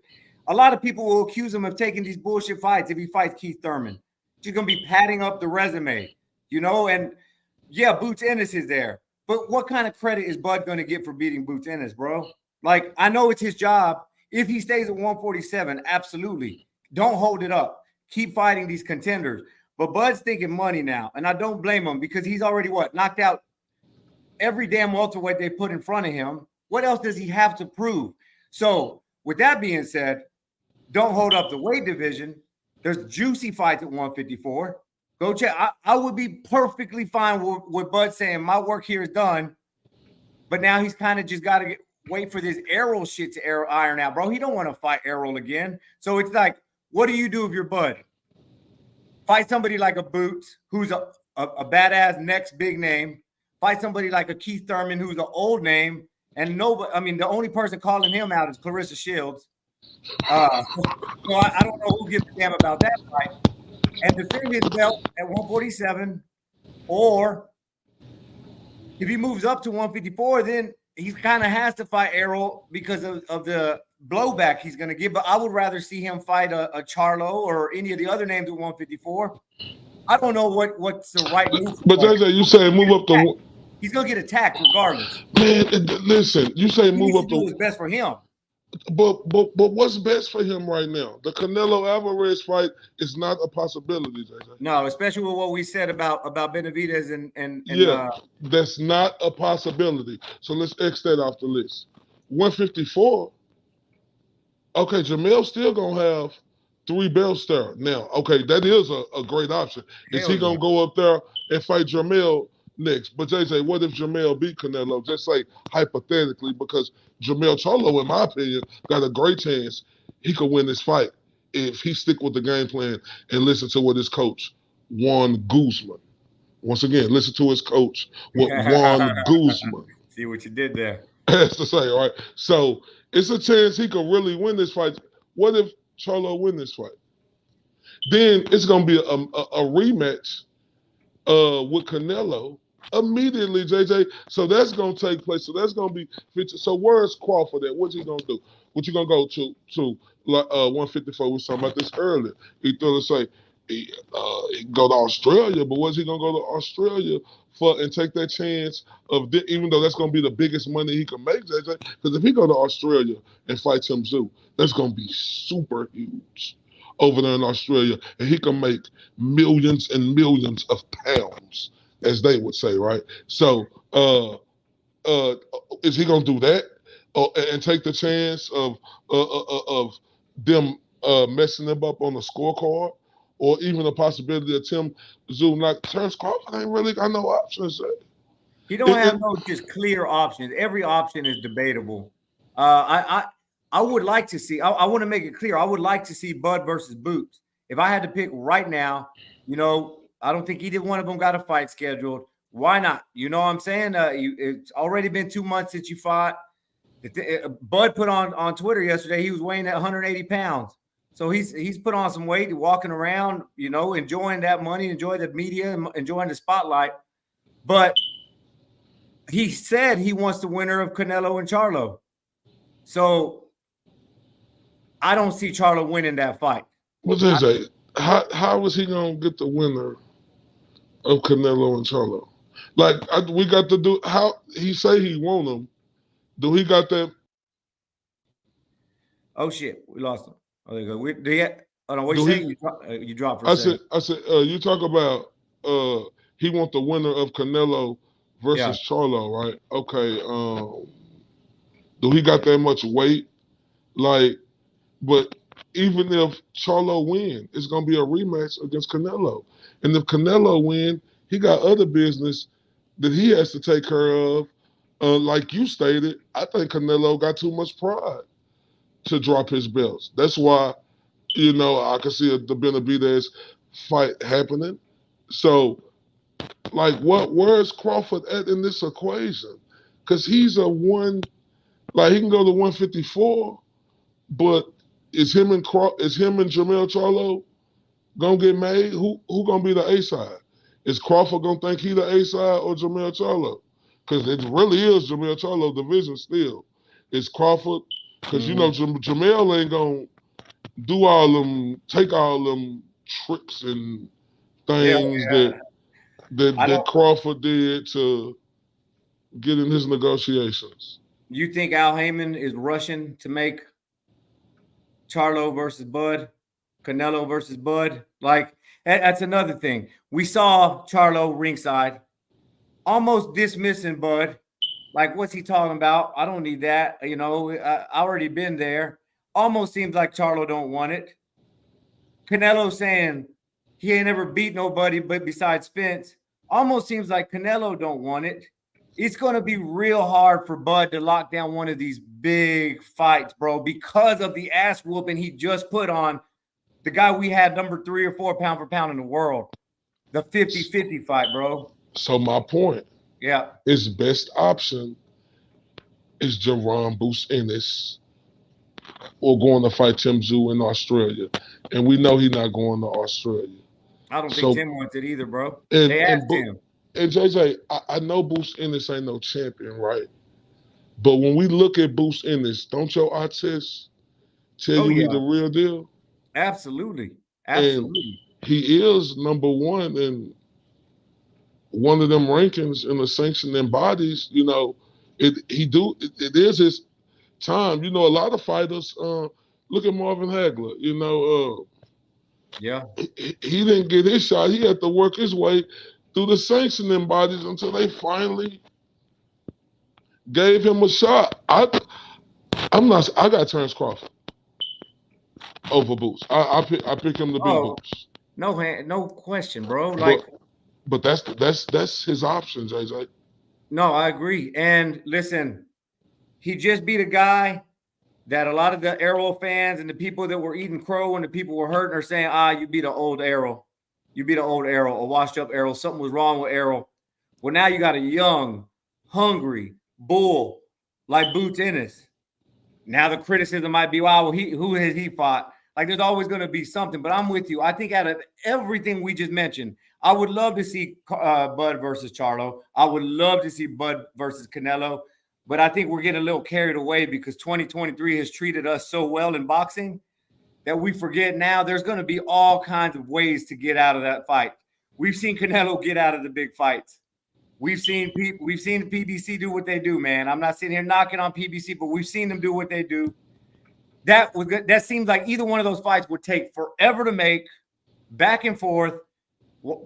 A: A lot of people will accuse him of taking these bullshit fights if he fights Keith Thurman. He's going to be padding up the resume, you know? And yeah, Boots Ennis is there. But what kind of credit is Bud going to get for beating Boots Ennis, bro? Like, I know it's his job. If he stays at 147, absolutely. Don't hold it up. Keep fighting these contenders. But Bud's thinking money now, and I don't blame him because he's already knocked out every damn welterweight they put in front of him. What else does he have to prove? So with that being said, don't hold up the weight division. There's juicy fights at 154. Go check. I would be perfectly fine with Bud saying my work here is done, but now he's kind of just got to wait for this Errol shit to iron out, bro. He don't want to fight Errol again. So it's like, what do you do if you're Bud? Fight somebody like a Boots, who's a badass next big name. Fight somebody like a Keith Thurman, who's an old name. And nobody, I mean, the only person calling him out is Clarissa Shields. So I don't know who gives a damn about that fight. And defend his belt at 147. Or if he moves up to 154, then he kind of has to fight Errol because of the blowback he's going to give. But I would rather see him fight a Charlo or any of the other names at 154. I don't know what's the right move.
C: But JJ, you say move up to.
A: He's going to get attacked regardless.
C: Man, listen, you say move up to.
A: What's best for him.
C: But what's best for him right now? The Canelo Alvarez fight is not a possibility, JJ.
A: No, especially with what we said about Benavidez and
C: that's not a possibility. So let's X that off the list. 154. Okay, Jamel's still gonna have 3 belts there. Now, okay, that is a great option. Is he gonna go up there and fight Jamel next? But JJ, what if Jamel beat Canelo? Just say hypothetically, because Jamel Charlo, in my opinion, got a great chance he could win this fight if he stick with the game plan and listen to what his coach, Juan Guzman. Once again, listen to his coach, Juan Guzman.
A: See what you did there.
C: Has to say, right? So it's a chance he could really win this fight. What if Charlo win this fight? Then it's gonna be a rematch with Canelo immediately, JJ. So that's gonna take place. So that's gonna be 50. So where's Crawford at? What's he gonna do? What you gonna go to 154? We were talking about this earlier. He thought to say he go to Australia, but what's he gonna go to Australia for and take that chance of even though that's gonna be the biggest money he can make, JJ? Because if he go to Australia and fight Tim Tszyu, that's gonna be super huge over there in Australia, and he can make millions and millions of pounds, as they would say, right? So, is he gonna do that and take the chance of them messing him up on the scorecard, or even the possibility of Tim Tszyu? Like Terrence Crawford ain't really got no options there.
A: He don't have no just clear options. Every option is debatable. I would like to see. I want to make it clear. I would like to see Bud versus Boots. If I had to pick right now, I don't think either one of them got a fight scheduled. Why not? You know what I'm saying? It's already been 2 months since you fought. Bud put on Twitter yesterday he was weighing at 180 pounds. So he's put on some weight, walking around, enjoying that money, enjoying the media, enjoying the spotlight. But he said he wants the winner of Canelo and Charlo. So I don't see Charlo winning that fight.
C: What's that say? How is he gonna get the winner of Canelo and Charlo? Like we got to do how he say he want him. Do he got that?
A: Oh shit, we lost him. Oh, there you go. What you saying? You dropped for a second.
C: I said, you talk about he want the winner of Canelo versus Charlo, right? Okay. Do he got that much weight? But even if Charlo win, it's gonna be a rematch against Canelo. And if Canelo win, he got other business that he has to take care of. Like you stated, I think Canelo got too much pride to drop his belts. That's why, I can see the Benavidez fight happening. So, where's Crawford at in this equation? Because he's he can go to 154, but is him and Jermell Charlo gonna get made? Who gonna be the A side? Is Crawford gonna think he the A side or Jermell Charlo? Because it really is Jermell Charlo division still. It's Crawford, because Jermell ain't gonna take all them tricks and things that Crawford did to get in his negotiations.
A: You think Al Heyman is rushing to make Charlo versus Bud, Canelo versus Bud? That's another thing. We saw Charlo ringside, almost dismissing Bud. What's he talking about? I don't need that. I already been there. Almost seems like Charlo don't want it. Canelo saying he ain't ever beat nobody but besides Spence. Almost seems like Canelo don't want it. It's going to be real hard for Bud to lock down one of these big fights, bro, because of the ass whooping he just put on the guy we had number 3 or 4 pound for pound in the world. The 50-50 fight, bro.
C: So my point.
A: Yeah.
C: His best option is Jerron Bruce Ennis or going to fight Tim Tszyu in Australia. And we know he's not going to Australia.
A: I don't think Tim wants it either, bro. They asked him.
C: And JJ, I know Bruce Ennis ain't no champion, right? But when we look at Bruce Ennis, don't your eye test tell you he's the real deal?
A: Absolutely.
C: And he is number 1 in one of them rankings in the sanctioning bodies. It is his time. A lot of fighters, look at Marvin Hagler, he didn't get his shot. He had to work his way through the sanctioning bodies until they finally gave him a shot. I got Terrence Crawford over Boots. I pick him to beat Boots.
A: No question, bro.
C: But that's his option, JJ.
A: No, I agree. And listen, he just beat a guy that a lot of the Arrow fans and the people that were eating crow and the people were hurting are saying, you beat an old Arrow. You beat an old Arrow, a washed up Arrow. Something was wrong with Arrow. Well, now you got a young, hungry bull like Boots Ennis. Now the criticism might be, who has he fought? There's always going to be something, but I'm with you. I think out of everything we just mentioned, I would love to see Bud versus Charlo. I would love to see Bud versus Canelo, but I think we're getting a little carried away because 2023 has treated us so well in boxing that we forget now there's going to be all kinds of ways to get out of that fight. We've seen Canelo get out of the big fights. We've seen PBC do what they do, man. I'm not sitting here knocking on PBC, but we've seen them do what they do. That seems like either one of those fights would take forever to make, back and forth,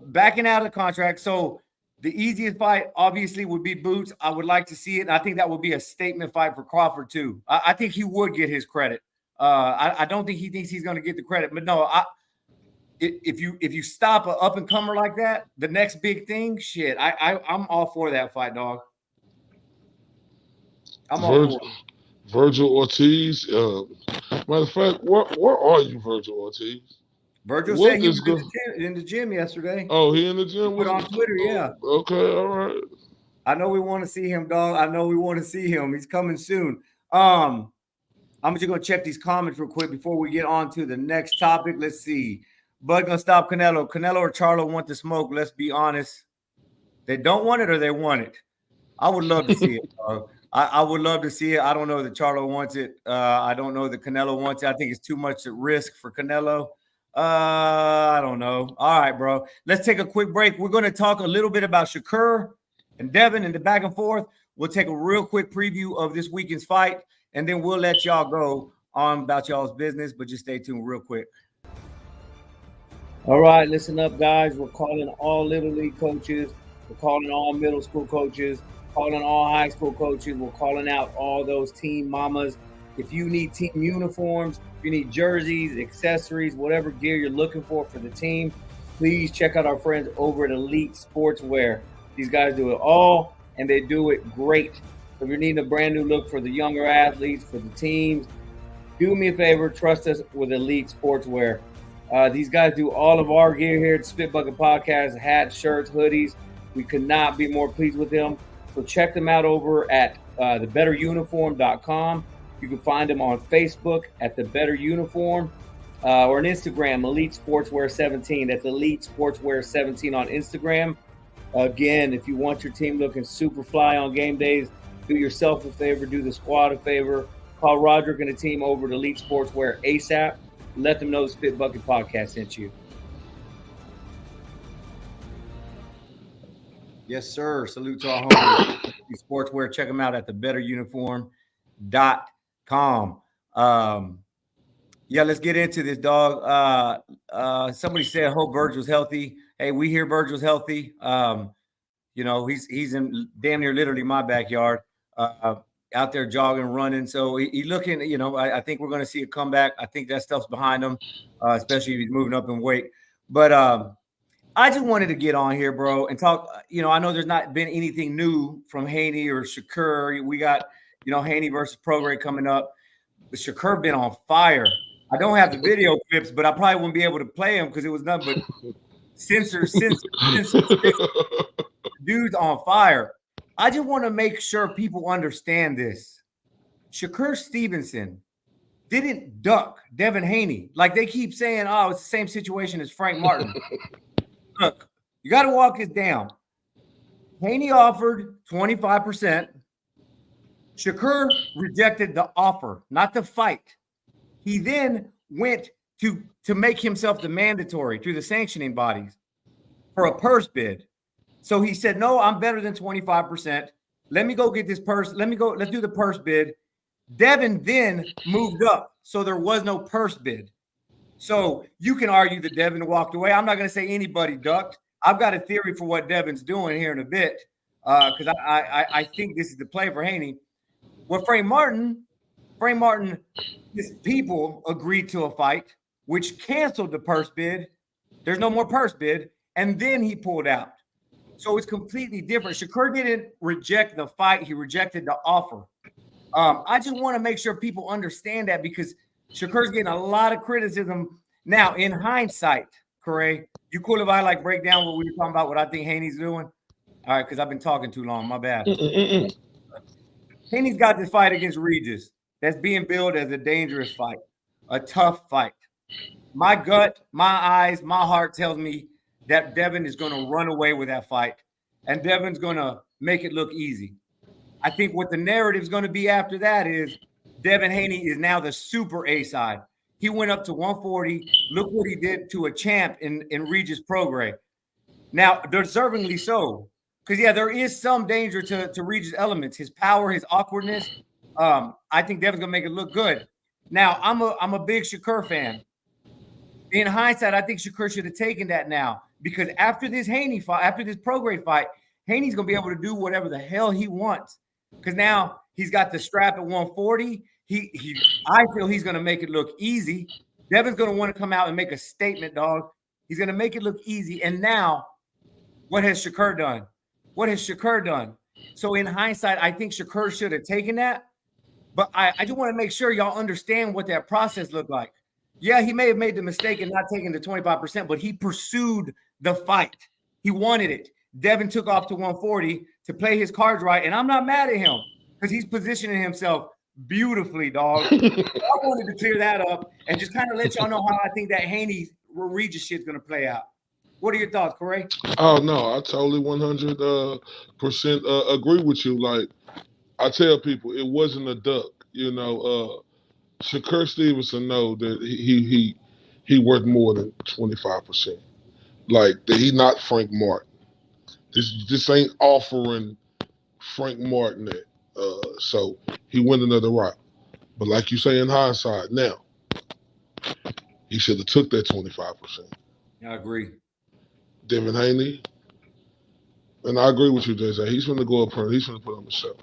A: backing out of the contract. So the easiest fight obviously would be Boots. I would like to see it, and I think that would be a statement fight for Crawford too. I think he would get his credit. I don't think he thinks he's going to get the credit, but no, if you stop an up and comer like that, the next big thing, shit, I'm all for that fight, dog. I'm all for it.
C: Virgil Ortiz. Matter of fact, where are you, Virgil Ortiz?
A: Virgil said he was in the gym yesterday.
C: Oh, he in the gym?
A: Put on Twitter, yeah.
C: Okay, all right.
A: I know we want to see him, dog. I know we want to see him. He's coming soon. I'm just gonna check these comments real quick before we get on to the next topic. Let's see. Bud gonna stop Canelo. Canelo or Charlo want the smoke. Let's be honest. They don't want it or they want it. I would love to see it, dog. I would love to see it. I don't know that Charlo wants it. I don't know that Canelo wants it. I think it's too much at risk for Canelo. I don't know. All right, bro. Let's take a quick break. We're going to talk a little bit about Shakur and Devin and the back and forth. We'll take a real quick preview of this weekend's fight, and then we'll let y'all go on about y'all's business, but just stay tuned real quick. All right, listen up, guys. We're calling all Little League coaches. We're calling all middle school coaches. Calling all high school coaches. We're calling out all those team mamas. If you need team uniforms, if you need jerseys, accessories, whatever gear you're looking for the team, please check out our friends over at Elite Sportswear. These guys do it all, and they do it great. So if you're needing a brand new look for the younger athletes, for the teams, do me a favor, trust us with Elite Sportswear. These guys do all of our gear here at Spit Bucket Podcast, hats, shirts, hoodies. We could not be more pleased with them. So check them out over at thebetteruniform.com. You can find them on Facebook at The Better Uniform or on Instagram, Elite Sportswear 17. That's Elite Sportswear 17 on Instagram. Again, if you want your team looking super fly on game days, do yourself a favor, do the squad a favor. Call Roderick and the team over at Elite Sportswear ASAP. Let them know the Spit Bucket Podcast sent you. Yes, sir. Salute to our homies. Sportswear. Check them out at thebetteruniform.com. Yeah, let's get into this, dog. Somebody said, hope Virgil's healthy. Hey, we hear Virgil's healthy. You know, he's in damn near literally my backyard, out there jogging, running. So he looking, you know, I think we're going to see a comeback. I think that stuff's behind him, especially if he's moving up in weight. But I just wanted to get on here, bro, and talk. You know, I know there's not been anything new from Haney or Shakur. We got, you know, Haney versus Prograis coming up. But Shakur been on fire. I don't have the video clips, but I probably wouldn't be able to play them because it was nothing but censor. Dude's on fire. I just want to make sure people understand this. Shakur Stevenson didn't duck Devin Haney. Like they keep saying, oh, it's the same situation as Frank Martin. Look, you got to walk this down. Haney offered 25%. Shakur rejected the offer, not the fight. He then went to make himself the mandatory through the sanctioning bodies for a purse bid. So he said, no, I'm better than 25%. Let me go get this purse. Let's do the purse bid. Devin then moved up, so there was no purse bid. So you can argue that Devin walked away. I'm not going to say anybody ducked. I've got a theory for what Devin's doing here in a bit because I think this is the play for Haney. Well, Frank Martin, his people agreed to a fight, which canceled the purse bid. There's no more purse bid. And then he pulled out. So it's completely different. Shakur didn't reject the fight. He rejected the offer. I just want to make sure people understand that because Shakur's getting a lot of criticism. Now, in hindsight, Corey, you cool if I like break down what we were talking about, what I think Haney's doing? All right, because I've been talking too long. My bad. Haney's got this fight against Regis that's being billed as a dangerous fight, a tough fight. My gut, my eyes, my heart tells me that Devin is going to run away with that fight, and Devin's going to make it look easy. I think what the narrative is going to be after that is Devin Haney is now the super A side. He went up to 140. Look what he did to a champ in Regis Prograis. Now, deservingly so. Because, yeah, there is some danger to Regis' elements, his power, his awkwardness. I think Devin's going to make it look good. Now, I'm a big Shakur fan. In hindsight, I think Shakur should have taken that now. Because after this Haney fight, after this Prograis fight, Haney's going to be able to do whatever the hell he wants. Because now he's got the strap at 140. I feel he's going to make it look easy. Devin's going to want to come out and make a statement, dog. He's going to make it look easy. And now, what has Shakur done? What has Shakur done? So in hindsight, I think Shakur should have taken that. But I just want to make sure y'all understand what that process looked like. Yeah, he may have made the mistake in not taking the 25%, but he pursued the fight. He wanted it. Devin took off to 140 to play his cards right, and I'm not mad at him because he's positioning himself beautifully, dog. I wanted to clear that up and just kind of let y'all know how I think that Haney-Regis shit's going to play out. What are your thoughts, Corey?
C: Oh, no, I totally 100% agree with you. Like, I tell people, it wasn't a duck. You know, Shakur Stevenson know that he worth more than 25%. Like, that he not Frank Martin. This ain't offering Frank Martin that. So he went another route. But like you say in hindsight, now he should have took that 25%.
A: I agree.
C: Devin Haney, and I agree with you, JJ. He's going to go up here. He's going to put on the show.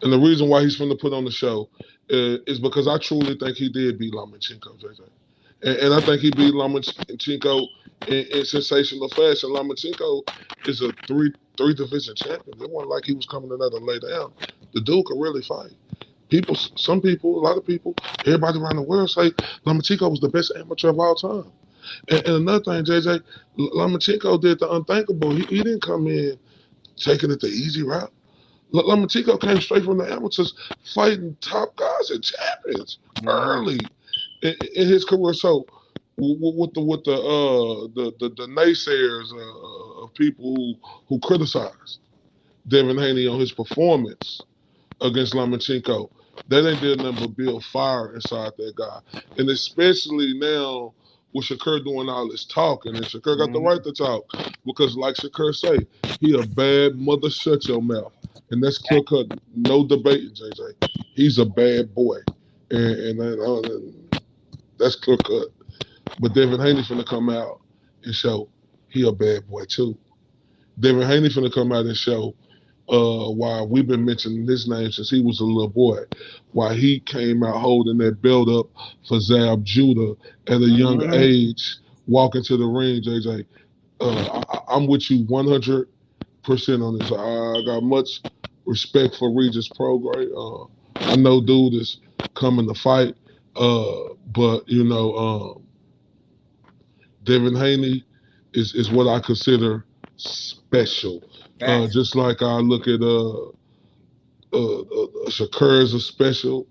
C: And the reason why he's going to put on the show is because I truly think he did beat Lomachenko, JJ. And I think he beat Lomachenko in sensational fashion. Lomachenko is a three division champion. It wasn't like he was coming in there to lay down. The dude could really fight. Some people, a lot of people, everybody around the world say Lomachenko was the best amateur of all time. And another thing, JJ, Lomachenko did the unthinkable. He didn't come in taking it the easy route. Lomachenko came straight from the amateurs, fighting top guys and champions early in his career. So, with the naysayers of people who criticized Devin Haney on his performance against Lomachenko, that ain't did nothing but build fire inside that guy, and especially now with Shakur doing all this talking, and Shakur got the right to talk because, like Shakur say, he a bad mother. Shut your mouth. And that's clear cut, no debating, JJ. He's a bad boy, and that's clear cut. But Devin Haney finna come out and show he a bad boy too. Devin Haney finna come out and show why we've been mentioning his name since he was a little boy. Why he came out holding that belt up for Zab Judah at a young age, walking to the ring, JJ. I'm with you 100% on this. I got much respect for Regis Prograis. I know dude is coming to fight, but you know, Devin Haney is what I consider special. Just like I look at Shakur as a special,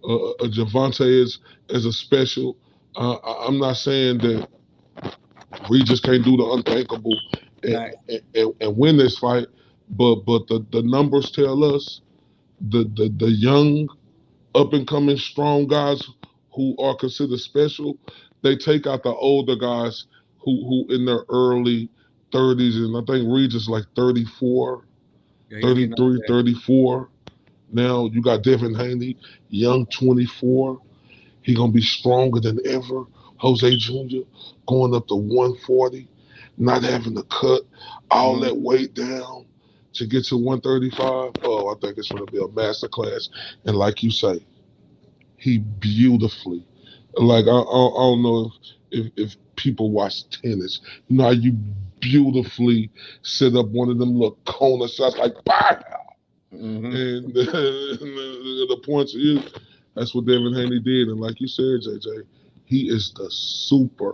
C: Javante as a special. I'm not saying that Regis can't do the unthinkable and win this fight, but the numbers tell us the young up and coming strong guys who are considered special, they take out the older guys who in their early 30s, and I think Regis like 34, 33, 34. Now you got Devin Haney, young 24. He gonna be stronger than ever. Jose Jr. going up to 140, not having to cut all that weight down to get to 135. Oh, I think it's going to be a masterclass. And like you say, he beautifully, like I don't know if people watch tennis. You know how you beautifully set up one of them little corner shots like pow, and the points of you. That's what Devin Haney did, and like you said, JJ, he is the super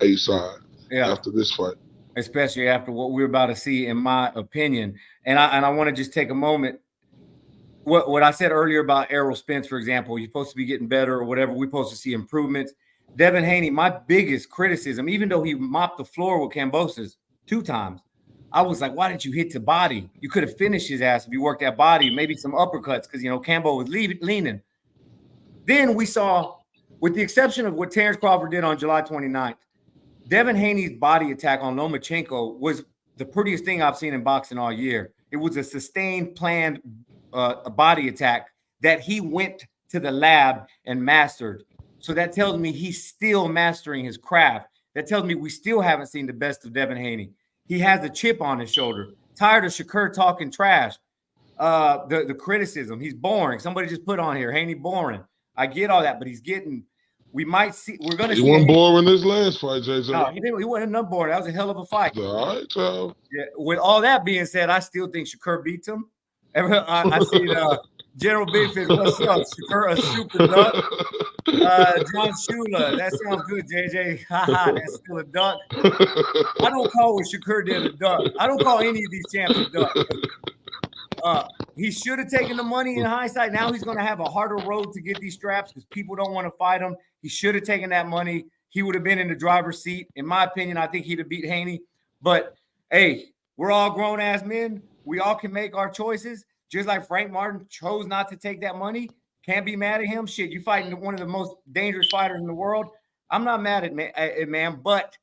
C: A-side after this fight.
A: Especially after what we're about to see, in my opinion. And I want to just take a moment. What I said earlier about Errol Spence, for example, you're supposed to be getting better or whatever. We're supposed to see improvements. Devin Haney, my biggest criticism, even though he mopped the floor with Kambosos 2 times, I was like, why didn't you hit the body? You could have finished his ass if you worked that body, maybe some uppercuts, because, you know, Cambo was leaning. Then we saw, with the exception of what Terrence Crawford did on July 29th, Devin Haney's body attack on Lomachenko was the prettiest thing I've seen in boxing all year. It was a sustained, planned body attack that he went to the lab and mastered. So that tells me he's still mastering his craft. That tells me we still haven't seen the best of Devin Haney. He has a chip on his shoulder. Tired of Shakur talking trash. The criticism. He's boring. Somebody just put on here, Haney boring. I get all that, but he's getting We might see. We're gonna
C: He
A: see.
C: wasn't boring this last fight, JJ.
A: No, he wasn't none boring. That was a hell of a fight.
C: All right, child.
A: Yeah. With all that being said, I still think Shakur beats him. I see General Bigfish. What's up, Shakur? A super duck. John Shula. That sounds good, JJ. Haha, that's still a duck. I don't call what Shakur did a duck. I don't call any of these champs a duck. He should have taken the money in hindsight. Now he's going to have a harder road to get these straps because people don't want to fight him. He should have taken that money. He would have been in the driver's seat. In my opinion, I think he'd have beat Haney. But, hey, we're all grown-ass men. We all can make our choices. Just like Frank Martin chose not to take that money. Can't be mad at him. Shit, you fighting one of the most dangerous fighters in the world. I'm not mad at it, man, but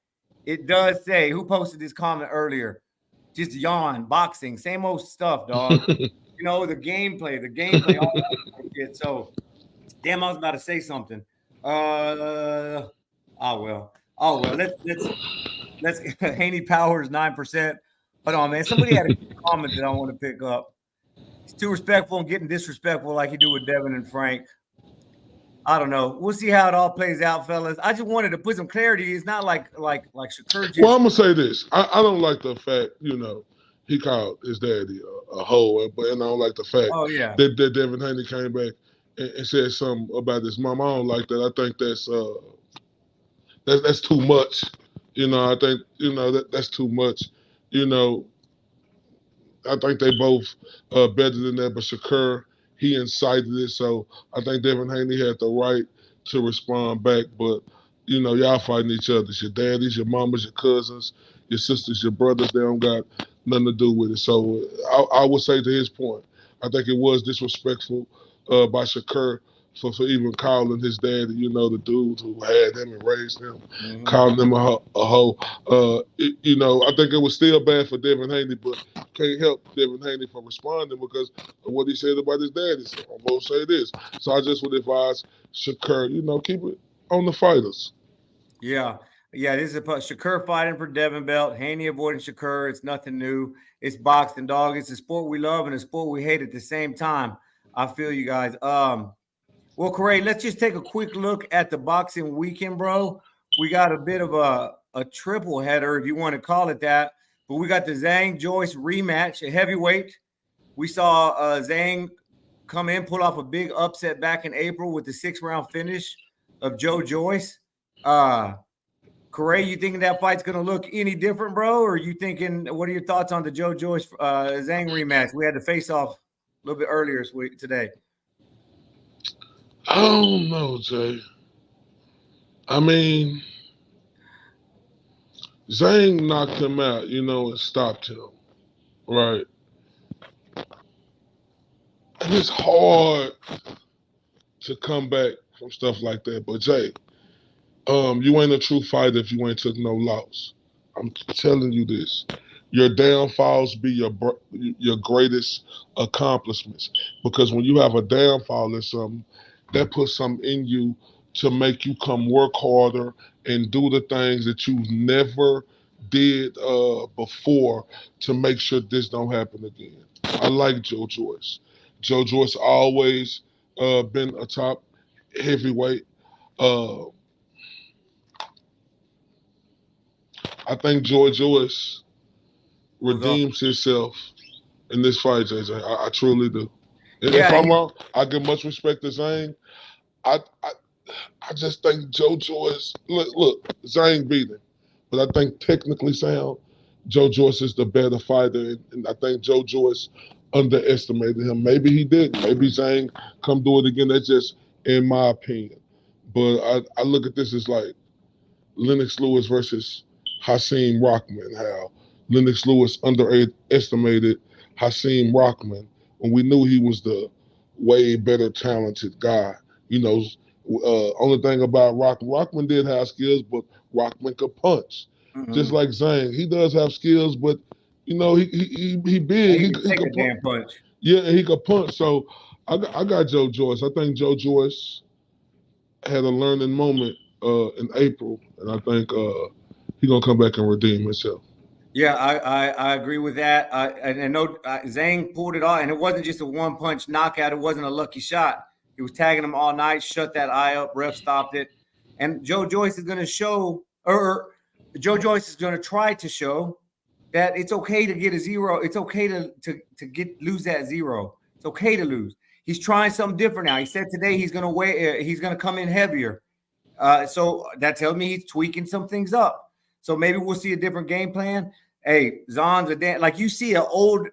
A: it does say, who posted this comment earlier? Just yawn, boxing, same old stuff, dog. You know, the gameplay, all that shit. So, damn, I was about to say something. Oh well. Let's Haney Powers 9%. Hold on, man. Somebody had a comment that I want to pick up. He's too respectful and getting disrespectful like he do with Devin and Frank. I don't know. We'll see how it all plays out, fellas. I just wanted to put some clarity. It's not like Shakur just.
C: Well, I'm gonna say this. I don't like the fact, he called his daddy a hoe, and I don't like the fact that Devin Haney came back and said something about his mom. I don't like that. I think that's too much. I think that's too much. I think they both better than that, but Shakur, he incited it, so I think Devin Haney had the right to respond back. But y'all fighting each other. It's your daddies, your mamas, your cousins, your sisters, your brothers. They don't got nothing to do with it. So I would say to his point, I think it was disrespectful by Shakur for even calling his daddy, the dude who had him and raised him, calling him a hoe. I think it was still bad for Devin Haney, but can't help Devin Haney from responding because of what he said about his daddy. So I'm going to say this. So I just would advise Shakur, keep it on the fighters.
A: Yeah, this is a Shakur fighting for Devin Belt, Haney avoiding Shakur. It's nothing new. It's boxing, dog. It's a sport we love and a sport we hate at the same time. I feel you guys. Well, Corey, let's just take a quick look at the boxing weekend, bro. We got a bit of a triple header, if you want to call it that. But we got the Zhang Joyce rematch, a heavyweight. We saw Zhang come in, pull off a big upset back in April with the 6-round finish of Joe Joyce. Corey, you thinking that fight's going to look any different, bro? Or you thinking, what are your thoughts on the Joe Joyce Zhang rematch? We had the face-off a little bit earlier today.
C: I don't know, Jay. I mean, Zhang knocked him out, and stopped him, right? And it's hard to come back from stuff like that. But, Jay, you ain't a true fighter if you ain't took no loss. I'm telling you this. Your downfalls be your greatest accomplishments. Because when you have a downfall in something, that puts something in you to make you come work harder and do the things that you never did before to make sure this don't happen again. I like Joe Joyce. Joe Joyce always been a top heavyweight. I think Joe Joyce redeems himself in this fight, JJ. I truly do. And if I'm wrong, I give much respect to Zhang. I just think Joe Joyce, look, Zhang beat him. But I think technically sound, Joe Joyce is the better fighter. And I think Joe Joyce underestimated him. Maybe he didn't. Maybe Zhang come do it again. That's just in my opinion. But I look at this as like Lennox Lewis versus Hakeem Rockman, how Lennox Lewis underestimated Hakeem Rockman when we knew he was the way better talented guy. Only thing about Rockman did have skills, but Rockman could punch. Just like Zhang. He does have skills, but he big. He
A: take a damn punch.
C: Yeah, and he could punch. So I got Joe Joyce. I think Joe Joyce had a learning moment in April, and I think he's gonna come back and redeem himself.
A: Yeah, I agree with that. I know Zhang pulled it off, and it wasn't just a one-punch knockout. It wasn't a lucky shot. He was tagging him all night, shut that eye up. Ref stopped it. And Joe Joyce is going to show, or Joe Joyce is going to try to show that it's okay to get a 0. It's okay to lose that 0. It's okay to lose. He's trying something different now. He said today he's going to come in heavier. So that tells me he's tweaking some things up. So maybe we'll see a different game plan. Hey, Zon's like you see an old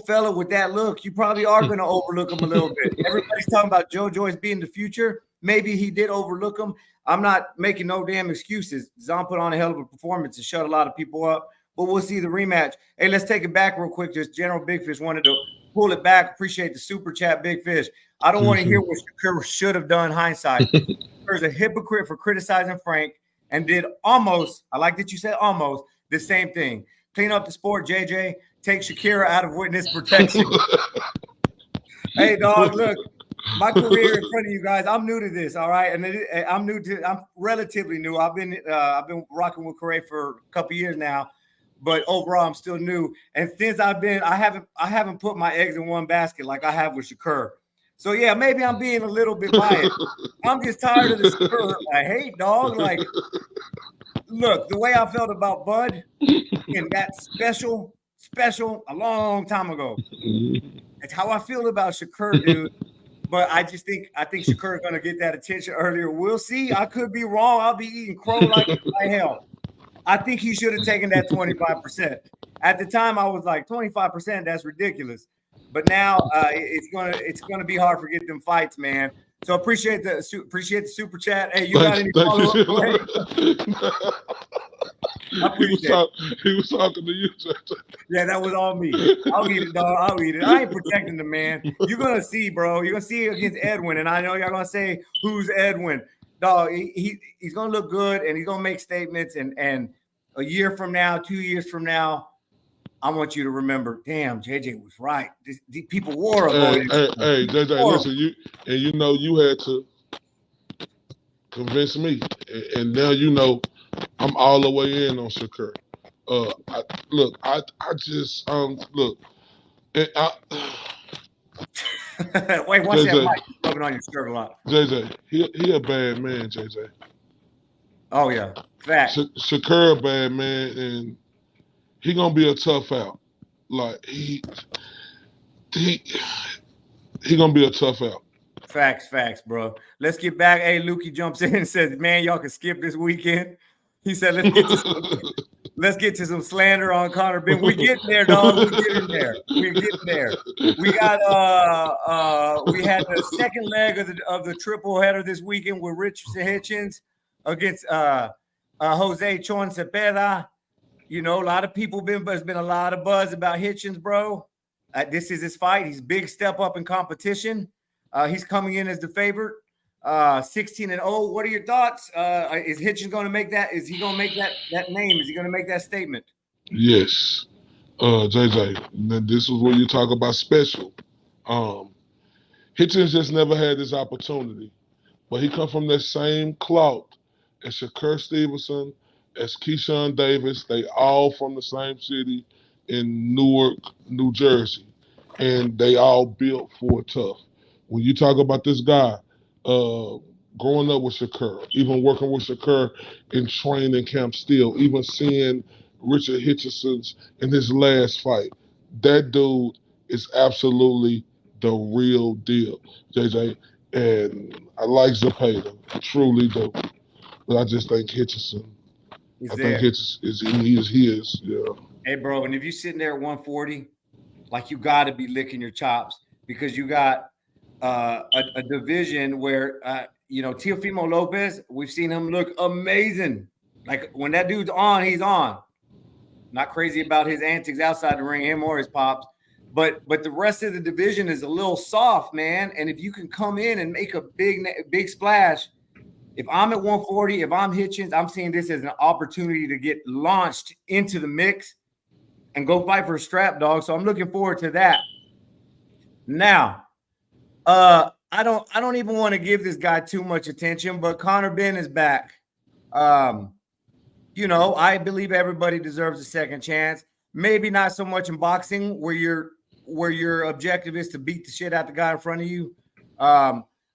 A: fella with that look, you probably are going to overlook him a little bit. Everybody's talking about Joe Joyce being the future. Maybe he did overlook him. I'm not making no damn excuses. Zon put on a hell of a performance and shut a lot of people up. But we'll see the rematch. Hey, let's take it back real quick. Just General Big Fish wanted to pull it back. Appreciate the super chat, Big Fish. I don't want to hear what Shakur should have done hindsight. There's a hypocrite for criticizing Frank and did almost, I like that you said almost, the same thing. Clean up the sport, JJ. Take Shakira out of witness protection. Hey, dog, look, my career in front of you guys. I'm new to this, all right? And I'm relatively new. I've been rocking with Correa for a couple years now, but overall I'm still new. And since I haven't put my eggs in one basket like I have with Shakur. So yeah, maybe I'm being a little bit biased. I'm just tired of the Shakur. I hate, dog. Like, look, the way I felt about Bud in that special a long time ago. It's how I feel about Shakur, dude. But I think Shakur is going to get that attention earlier. We'll see. I could be wrong. I'll be eating crow like hell. I think he should have taken that 25%. At the time, I was like 25%. That's ridiculous. But now it's gonna be hard to get them fights, man. So appreciate the super chat. Hey, you got any follow up?
C: He was talking to you.
A: Yeah, that was all me. I'll eat it, dog. I'll eat it. I ain't protecting the man. You're gonna see, bro. You're gonna see it against Edwin, and I know y'all gonna say who's Edwin, dog. He's gonna look good, and he's gonna make statements. And a year from now, 2 years from now, I want you to remember. Damn, JJ was right. These people war about it.
C: Hey, JJ, listen. You had to convince me, and now you know I'm all the way in on Shakur. I just look.
A: Wait, watch that mic rubbing on your shirt a lot.
C: JJ, he a bad man, JJ.
A: Oh yeah, fact.
C: Shakur a bad man, and he gonna be a tough out. Like he gonna be a tough out.
A: Facts, bro. Let's get back. Hey, Lukey jumps in and says, "Man, y'all can skip this weekend." He said, "Let's get to some slander on Conor Ben." We getting there, dog. We're getting there. We got we had the second leg of the triple header this weekend with Richardson Hitchens against Jose Chon Cepeda. You know, a lot of people there's been a lot of buzz about Hitchens, bro. This is his fight. He's big step up in competition. He's coming in as the favorite. 16-0. What are your thoughts? Is Hitchens going to make that? Is he going to make that name? Is he going to make that statement?
C: Yes. JJ, this is where you talk about special. Hitchens just never had this opportunity. But he come from that same clout as Shakur Stevenson, as Keyshawn Davis. They all from the same city in Newark, New Jersey. And they all built for it tough. When you talk about this guy, growing up with Shakur, even working with Shakur in training camp still, even seeing Richard Hitchenson's in his last fight, that dude is absolutely the real deal, JJ. And I like Zepeda, I truly do. But I just think Hitchinson, think he is, yeah.
A: Hey, bro, and if you're sitting there at 140, like you got to be licking your chops because you got a division where, Teofimo Lopez, we've seen him look amazing. Like when that dude's on, he's on. Not crazy about his antics outside the ring, him or his pops. But the rest of the division is a little soft, man. And if you can come in and make a big splash, if I'm at 140, if I'm Hitchens, I'm seeing this as an opportunity to get launched into the mix and go fight for a strap, dog. So I'm looking forward to that. Now, I don't even want to give this guy too much attention, but Conor Ben is back. I believe everybody deserves a second chance. Maybe not so much in boxing where your objective is to beat the shit out the guy in front of you.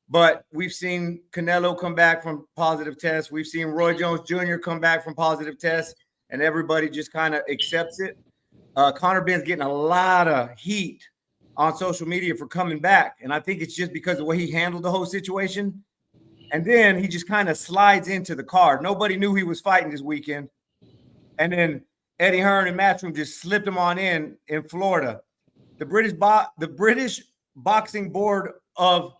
A: But we've seen Canelo come back from positive tests. We've seen Roy Jones Jr. come back from positive tests, and everybody just kind of accepts it. Conor Ben's getting a lot of heat on social media for coming back, and I think it's just because of the way he handled the whole situation. And then he just kind of slides into the card. Nobody knew he was fighting this weekend. And then Eddie Hearn and Matchroom just slipped him on in Florida. The British Boxing Board of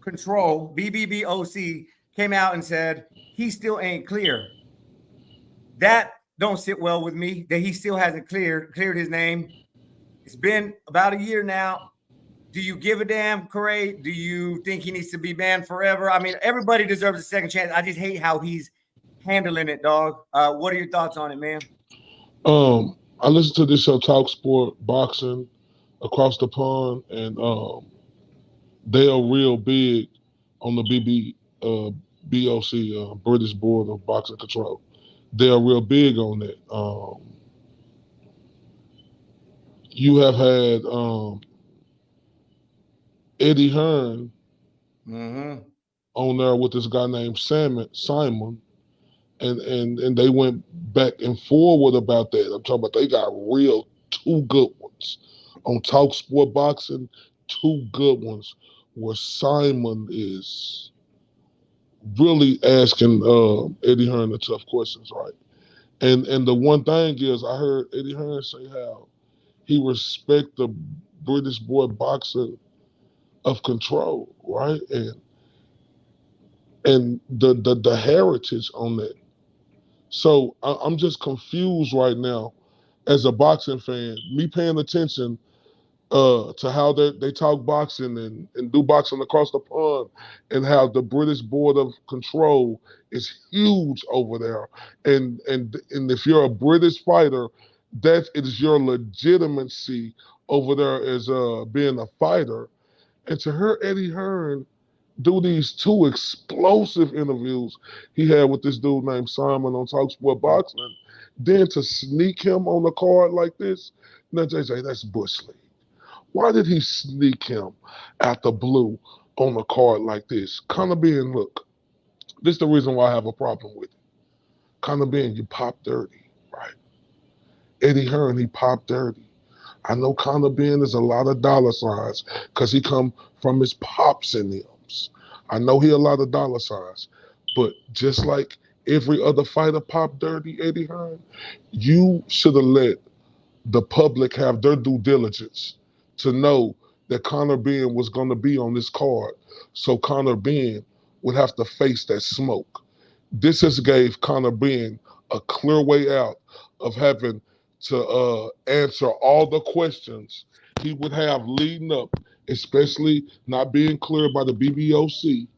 A: Control, BBBOC, came out and said he still ain't clear. That don't sit well with me, that he still hasn't cleared his name. It's been about a year now. Do you give a damn, Corey? Do you think he needs to be banned forever? I mean, everybody deserves a second chance. I just hate how he's handling it, dog. What are your thoughts on it, man?
C: I listen to this show, Talk Sport Boxing, across the pond, and they are real big on the BOC, British Board of Boxing Control. They are real big on that. You have had Eddie Hearn on there with this guy named Simon, and they went back and forward about that. I'm talking about they got real two good ones on Talk Sport Boxing, two good ones where Simon is really asking Eddie Hearn the tough questions, right? And the one thing is, I heard Eddie Hearn say how he respect the British Board Boxing of Control, right? And the heritage on that. So I'm just confused right now as a boxing fan, me paying attention to how they talk boxing and do boxing across the pond, and how the British Board of Control is huge over there. And if you're a British fighter, that is your legitimacy over there as being a fighter. And to hear Eddie Hearn do these two explosive interviews he had with this dude named Simon on Talk Sport Boxing, then to sneak him on the card like this, now JJ, that's Bush League. Why did he sneak him out the blue on a card like this? Conor Ben, look, this is the reason why I have a problem with it. Conor Ben, you pop dirty, right? Eddie Hearn, he popped dirty. I know Conor Ben is a lot of dollar signs because he come from his pops and thems. I know he a lot of dollar signs, but just like every other fighter pop dirty, Eddie Hearn, you should have let the public have their due diligence to know that Conor Ben was going to be on this card, so Conor Ben would have to face that smoke. This has gave Conor Ben a clear way out of having to answer all the questions he would have leading up, especially not being cleared by the BBOC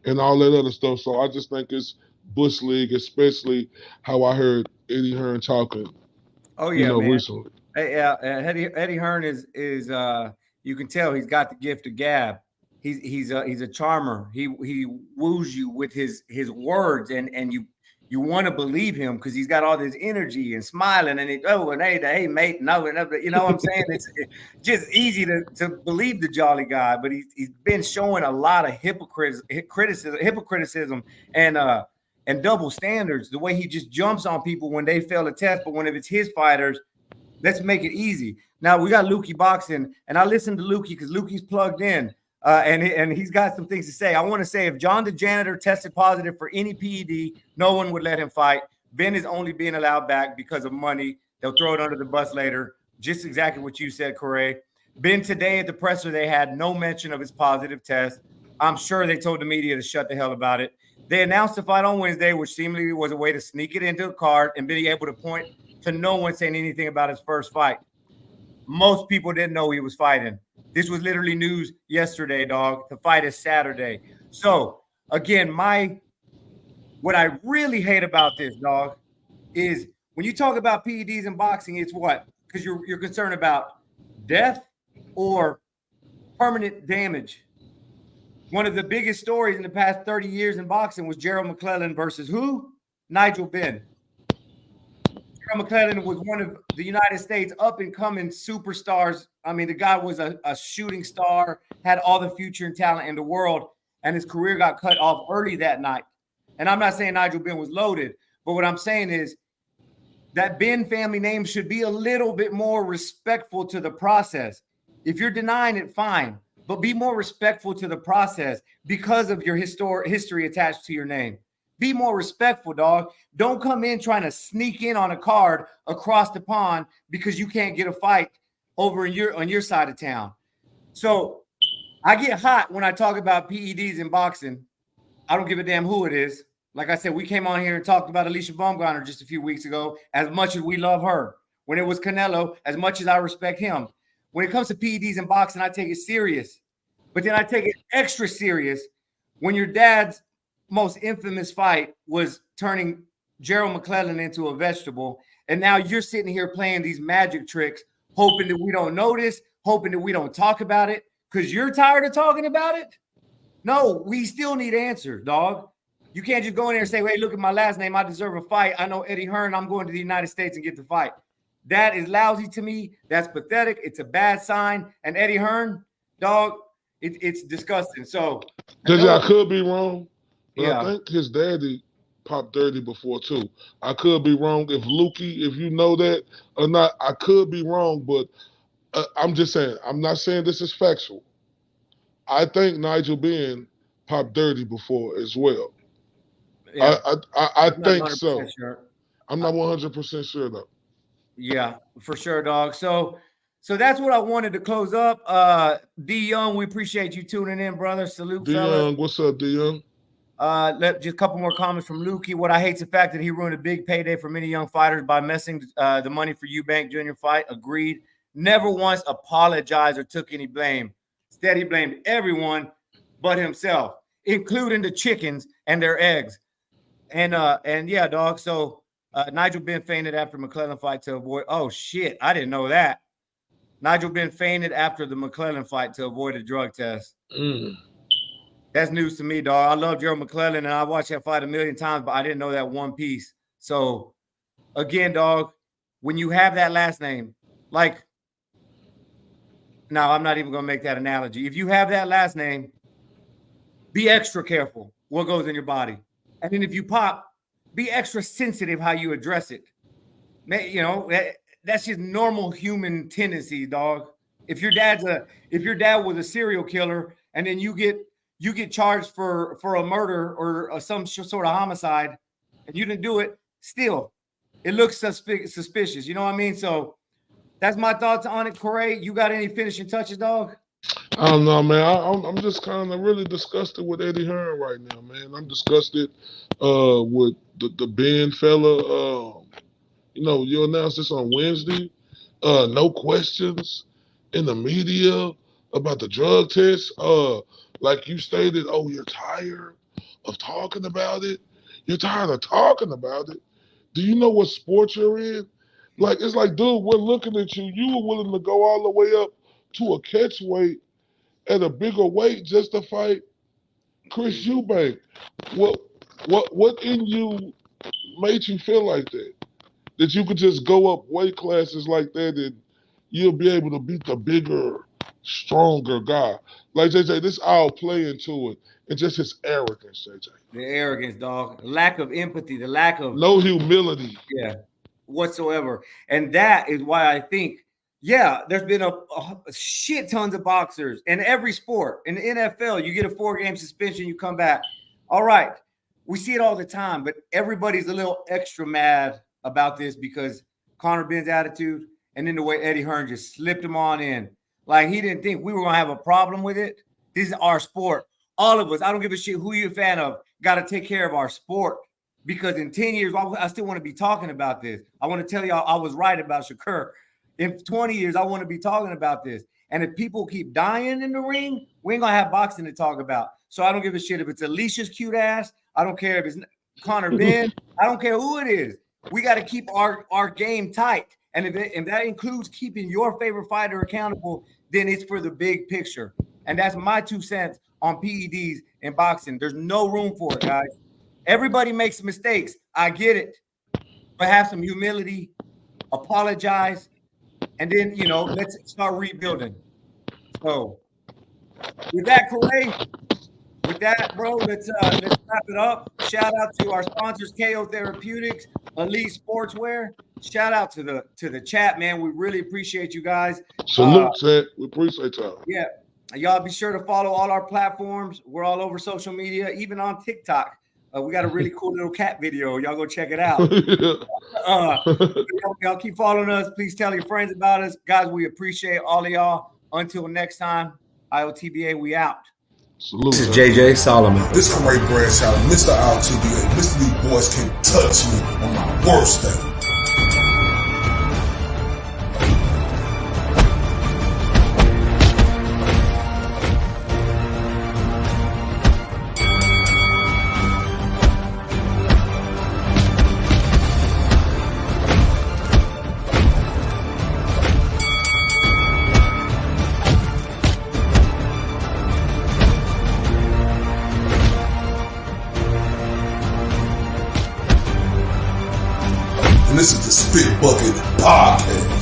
C: and all that other stuff. So I just think it's Bush League, especially how I heard Eddie Hearn talking.
A: Oh yeah, man.
C: Recently.
A: Eddie Hearn is you can tell he's got the gift of gab. He's a charmer. He woos you with his words, and you want to believe him because he's got all this energy and smiling and hey mate, no, you know what I'm saying? It's just easy to believe the jolly guy, but he's been showing a lot of hypocriticism and double standards. The way he just jumps on people when they fail a test, but when if it's his fighters, let's make it easy. Now we got Lukey Boxing, and I listened to Lukey because Lukey's plugged in, and he's got some things to say. I want to say if John the janitor tested positive for any PED, no one would let him fight. Ben is only being allowed back because of money. They'll throw it under the bus later. Just exactly what you said, Corey. Ben today at the presser, they had no mention of his positive test. I'm sure they told the media to shut the hell about it. They announced the fight on Wednesday, which seemingly was a way to sneak it into a card and be able to point to no one saying anything about his first fight. Most people didn't know he was fighting. This was literally news yesterday, dog. The fight is Saturday. So, again, what I really hate about this, dog, is when you talk about PEDs in boxing, it's what? Because you're concerned about death or permanent damage. One of the biggest stories in the past 30 years in boxing was Gerald McClellan versus who? Nigel Benn. Gerald McClellan was one of the United States up-and-coming superstars. I mean, the guy was a shooting star, had all the future and talent in the world. and his career got cut off early that night. And I'm not saying Nigel Benn was loaded, but what I'm saying is that Benn family name should be a little bit more respectful to the process. If you're denying it, fine, but be more respectful to the process because of your history attached to your name. Be more respectful, dog. Don't come in trying to sneak in on a card across the pond because you can't get a fight over on your side of town. So I get hot when I talk about PEDs in boxing. I don't give a damn who it is. Like I said, we came on here and talked about Alicia Baumgartner just a few weeks ago, as much as we love her. When it was Canelo, as much as I respect him. When it comes to PEDs in boxing, I take it serious. But then I take it extra serious when your dad's most infamous fight was turning Gerald McClellan into a vegetable. And now you're sitting here playing these magic tricks, hoping that we don't notice, hoping that we don't talk about it because you're tired of talking about it. No, we still need answers, dog. You can't just go in there and say, hey, look at my last name. I deserve a fight. I know Eddie Hearn. I'm going to the United States and get the fight. That is lousy to me. That's pathetic. It's a bad sign. And Eddie Hearn, dog, it's disgusting. So
C: I could be wrong. But
A: yeah.
C: I think his daddy popped 30 before too. I could be wrong. If Lukey, if you know that or not, I could be wrong. But I'm just saying, I'm not saying this is factual. I think Nigel Benn popped 30 before as well. Yeah. I think so.
A: Sure.
C: I'm not 100% sure though.
A: Yeah, for sure, dog. So that's what I wanted to close up. D Young, we appreciate you tuning in, brother. Salute,
C: D
A: fella.
C: Young, what's up, D Young?
A: Just a couple more comments from Lukey. What I hate is the fact that he ruined a big payday for many young fighters by messing the money for Eubank Jr. fight. Agreed. Never once apologized or took any blame. Instead, he blamed everyone but himself, including the chickens and their eggs. And yeah, dog. So Nigel Benn fainted after McClellan fight to avoid. Oh shit, I didn't know that. Nigel Benn fainted after the McClellan fight to avoid a drug test. That's news to me, dog. I love Gerald McClellan, and I watched that fight a million times, but I didn't know that one piece. So, again, dog, when you have that last name, like, no, I'm not even going to make that analogy. If you have that last name, be extra careful what goes in your body. And then if you pop, be extra sensitive how you address it. You know, that's just normal human tendencies, dog. If your dad was a serial killer and then you get charged for a murder or some sort of homicide and you didn't do it, still, it looks suspicious. You know what I mean? So that's my thoughts on it. Corey, you got any finishing touches, dog?
C: I don't know, man. I'm just kind of really disgusted with Eddie Hearn right now, man. I'm disgusted with the Ben fella. You announced this on Wednesday. No questions in the media about the drug test. Like you stated, oh, you're tired of talking about it. You're tired of talking about it. Do you know what sport you're in? Like, it's like, dude, we're looking at you. You were willing to go all the way up to a catch weight at a bigger weight just to fight Chris Eubank. What in you made you feel like that? That you could just go up weight classes like that and you'll be able to beat the bigger, stronger guy. Like JJ, this all play into it. And just his arrogance, JJ.
A: The arrogance, dog. Lack of empathy, the lack of
C: no humility.
A: Yeah, whatsoever. And that is why I think, yeah, there's been a shit tons of boxers in every sport. In the NFL, you get a 4-game suspension, you come back. All right. We see it all the time, but everybody's a little extra mad about this because Conor Benn's attitude and then the way Eddie Hearn just slipped him on in. Like, he didn't think we were going to have a problem with it. This is our sport. All of us, I don't give a shit who you're a fan of, got to take care of our sport. Because in 10 years, I still want to be talking about this. I want to tell y'all I was right about Shakur. In 20 years, I want to be talking about this. And if people keep dying in the ring, we ain't going to have boxing to talk about. So I don't give a shit if it's Alicia's cute ass. I don't care if it's Conor Benn. I don't care who it is. We got to keep our game tight. And if that includes keeping your favorite fighter accountable, then it's for the big picture. And that's my 2 cents on PEDs in boxing. There's no room for it, guys. Everybody makes mistakes. I get it. But have some humility, apologize, and then, let's start rebuilding. So, with that, Corey, with that, bro, let's wrap it up. Shout out to our sponsors, KO Therapeutics, Elite Sportswear. Shout out to the chat, man. We really appreciate you guys.
C: Salute, Ted. We appreciate y'all.
A: Yeah. Y'all be sure to follow all our platforms. We're all over social media, even on TikTok. We got a really cool little cat video. Y'all go check it out. Y'all keep following us. Please tell your friends about us. Guys, we appreciate all of y'all. Until next time, IOTBA, we out.
C: Salute,
G: this is JJ Solomon.
B: This is Ray Bradshaw, Mr. IOTBA. Mr. These boys can't touch me on my worst day. This is the Spit Bucket Podcast.